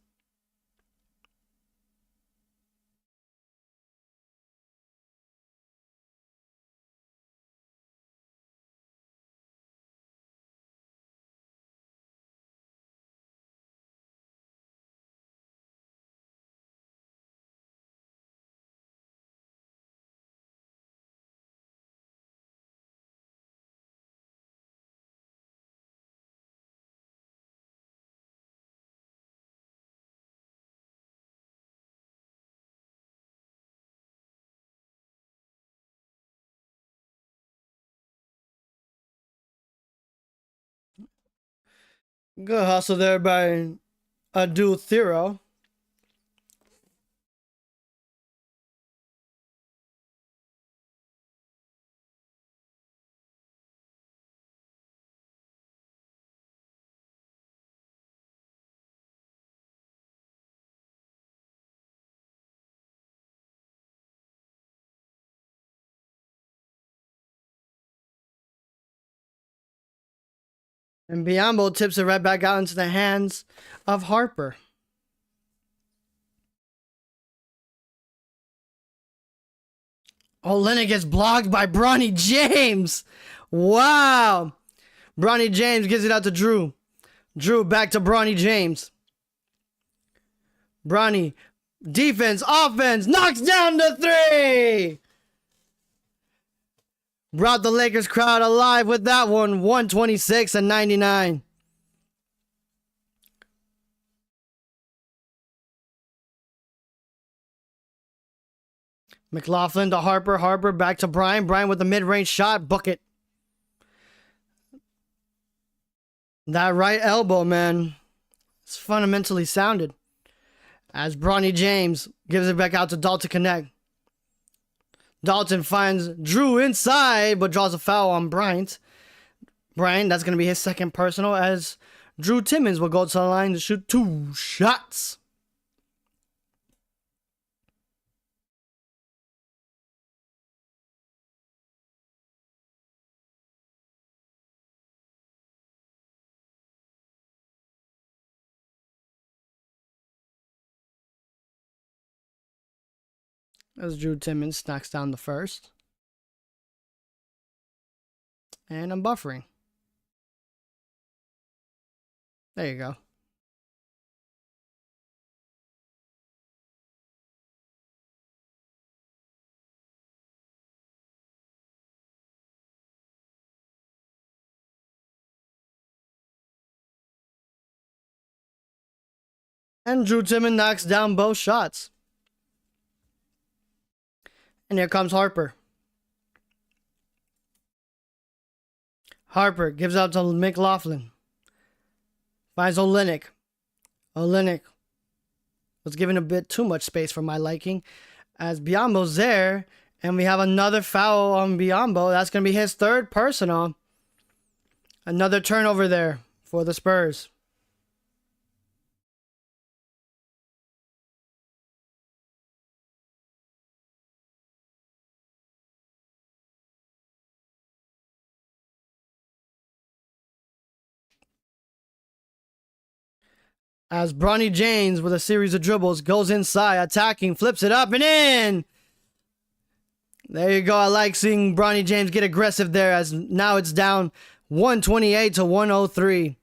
Good hustle there by Adu Thero. And Biyombo tips it right back out into the hands of Harper. Olynyk gets blocked by Bronny James. Wow. Bronny James gives it out to Drew. Drew back to Bronny James. Bronny, defense, offense, knocks down the 3. Brought the Lakers crowd alive with that one, 126-99. McLaughlin to Harper. Harper back to Brian. Brian with the mid-range shot. Bucket. That right elbow, man. It's fundamentally sounded. As Bronny James gives it back out to Dalton Connect. Dalton finds Drew inside, but draws a foul on Bryant. Bryant, that's going to be his second personal, as Drew Timmons will go to the line to shoot 2 shots. As Drew Timmons knocks down the first. And I'm buffering. There you go. And Drew Timmons knocks down both shots. And here comes Harper. Harper gives out to McLaughlin. Finds Olynyk. Olynyk was given a bit too much space for my liking, as Biyombo's there, and we have another foul on Biyombo. That's going to be his third personal. Another turnover there for the Spurs. As Bronny James, with a series of dribbles, goes inside, attacking, flips it up and in. There you go. I like seeing Bronny James get aggressive there, as now it's down 128-103.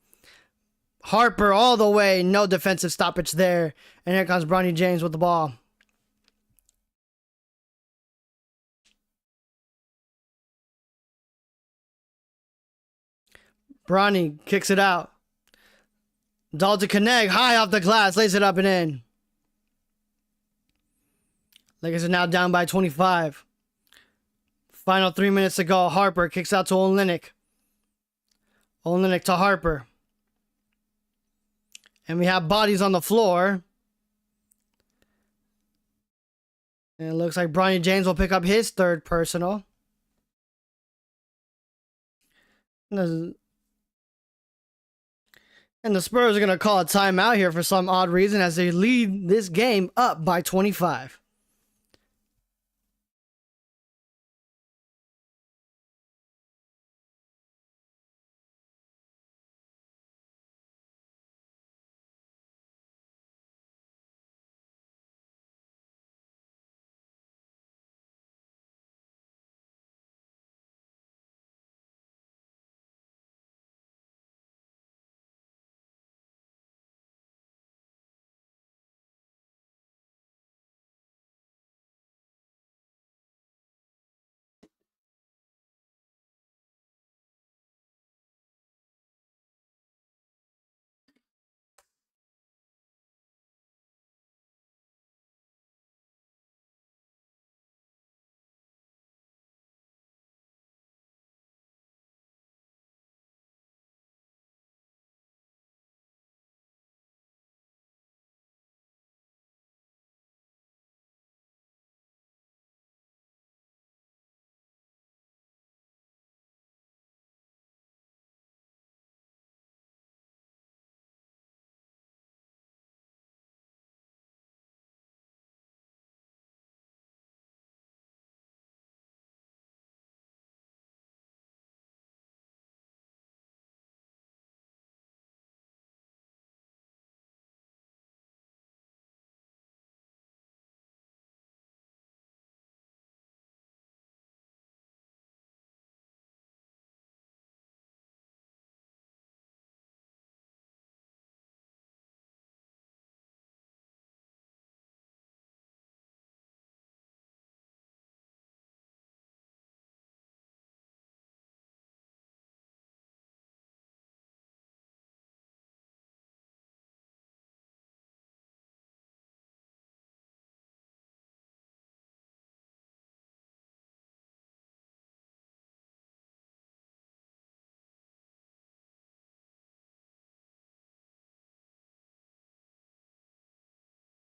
Harper all the way. No defensive stoppage there. And here comes Bronny James with the ball. Bronny kicks it out. Dalton Connect, high off the glass, lays it up and in. Lakers are now down by 25. Final 3 minutes to go. Harper kicks out to Olynyk. Olynyk to Harper. And we have bodies on the floor. And it looks like Bronny James will pick up his third personal. And the Spurs are going to call a timeout here for some odd reason, as they lead this game up by 25.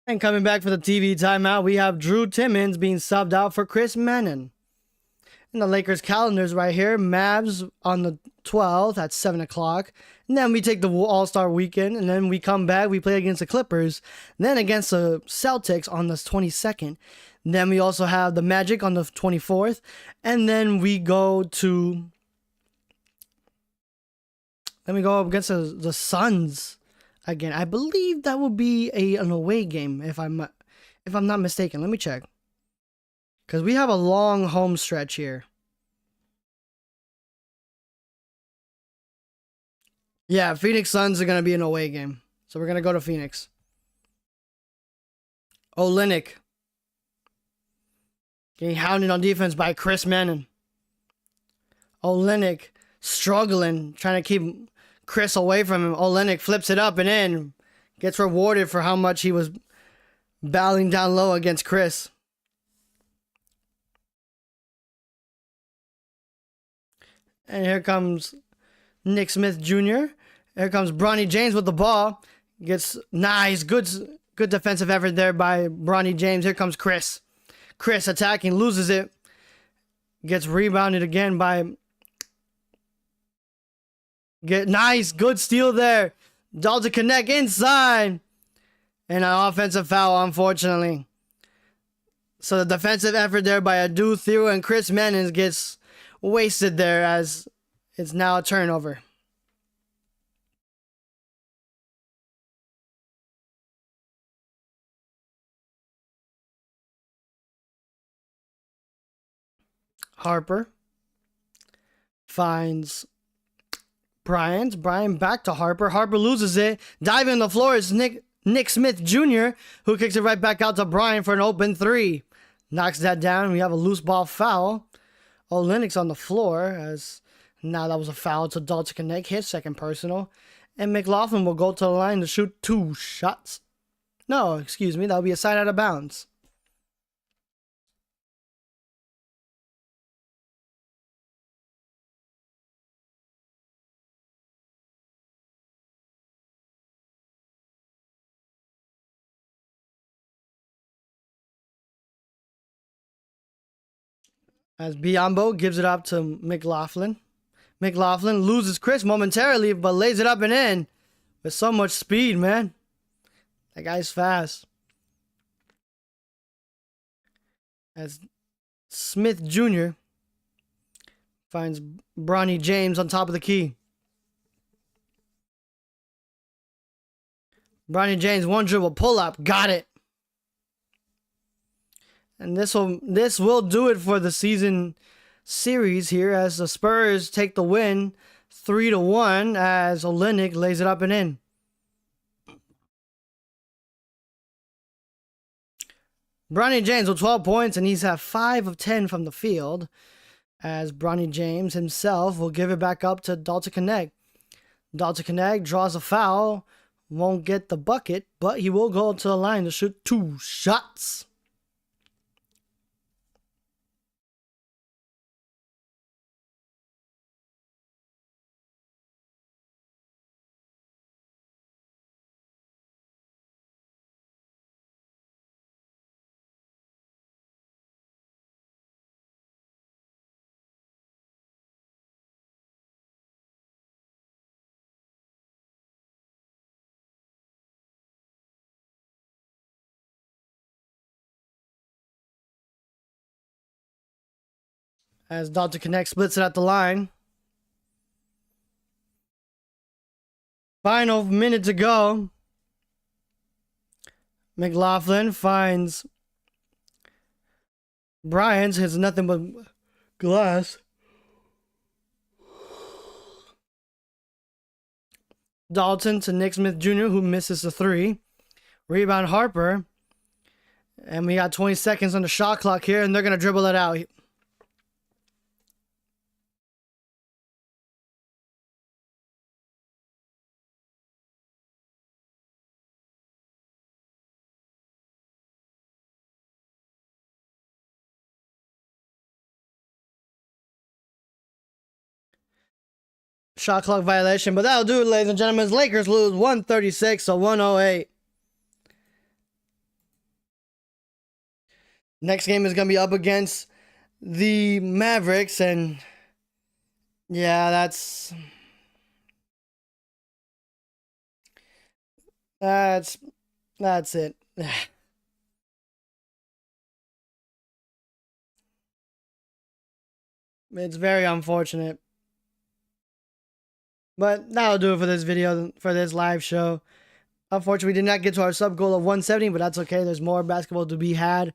And coming back for the TV timeout, we have Drew Timmons being subbed out for Chris Menon. In the Lakers calendars right here, Mavs on the 12th at 7 o'clock. And then we take the All-Star weekend, and then we come back, we play against the Clippers, then against the Celtics on the 22nd. Then we also have the Magic on the 24th, and then we go to... Then we go up against the Suns again. I believe that will be an away game, if I'm not mistaken. Let me check. Because we have a long home stretch here. Yeah, Phoenix Suns are going to be an away game. So we're going to go to Phoenix. Olynyk. Getting hounded on defense by Chris Menon. Olynyk struggling, trying to keep Chris away from him. Olynyk flips it up and in. Gets rewarded for how much he was battling down low against Chris. And here comes Nick Smith Jr. Here comes Bronny James with the ball. Gets nice, good defensive effort there by Bronny James. Here comes Chris. Chris attacking, loses it. Gets rebounded again by... Nice, good steal there. Dalton connect inside. And an offensive foul, unfortunately. So the defensive effort there by Adu Theo and Chris Menon gets wasted there as it's now a turnover. Harper finds Bryant. Bryant back to Harper. Harper loses it. Diving on the floor is Nick Smith Jr., who kicks it right back out to Bryant for an open three. Knocks that down. We have a loose ball foul. Olynyk's on the floor as now that was a foul to Dalton Connect. His second personal. And McLaughlin will go to the line to shoot 2 shots. No, excuse me. That would be a side out of bounds. As Biyombo gives it up to McLaughlin. McLaughlin loses Chris momentarily, but lays it up and in with so much speed, man. That guy's fast. As Smith Jr. finds Bronny James on top of the key. Bronny James, one dribble, pull up, got it. And this will do it for the season series here as the Spurs take the win 3-1 as Olynyk lays it up and in. Bronny James with 12 points, and he's had 5 of 10 from the field as Bronny James himself will give it back up to Dalton Connect. Dalton Connect draws a foul, won't get the bucket, but he will go to the line to shoot 2 shots. As Dalton Connect splits it at the line. Final minute to go. McLaughlin finds Bryant, hits nothing but glass. Dalton to Nick Smith Jr., who misses the 3. Rebound Harper. And we got 20 seconds on the shot clock here, and they're going to dribble it out. Shot clock violation, but that'll do it, ladies and gentlemen. Lakers lose 136 to 108. Next game is going to be up against the Mavericks, and yeah, that's it. It's very unfortunate. But that'll do it for this video, for this live show. Unfortunately, we did not get to our sub goal of 170, but that's okay. There's more basketball to be had.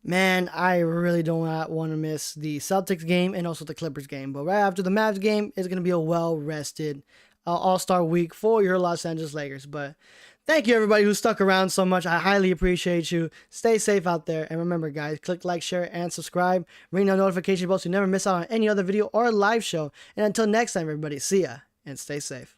Man, I really don't want to miss the Celtics game and also the Clippers game. But right after the Mavs game, it's going to be a well-rested All-Star week for your Los Angeles Lakers. But thank you, everybody who stuck around so much. I highly appreciate you. Stay safe out there. And remember, guys, click like, share, and subscribe. Ring the notification bell so you never miss out on any other video or live show. And until next time, everybody, see ya and stay safe.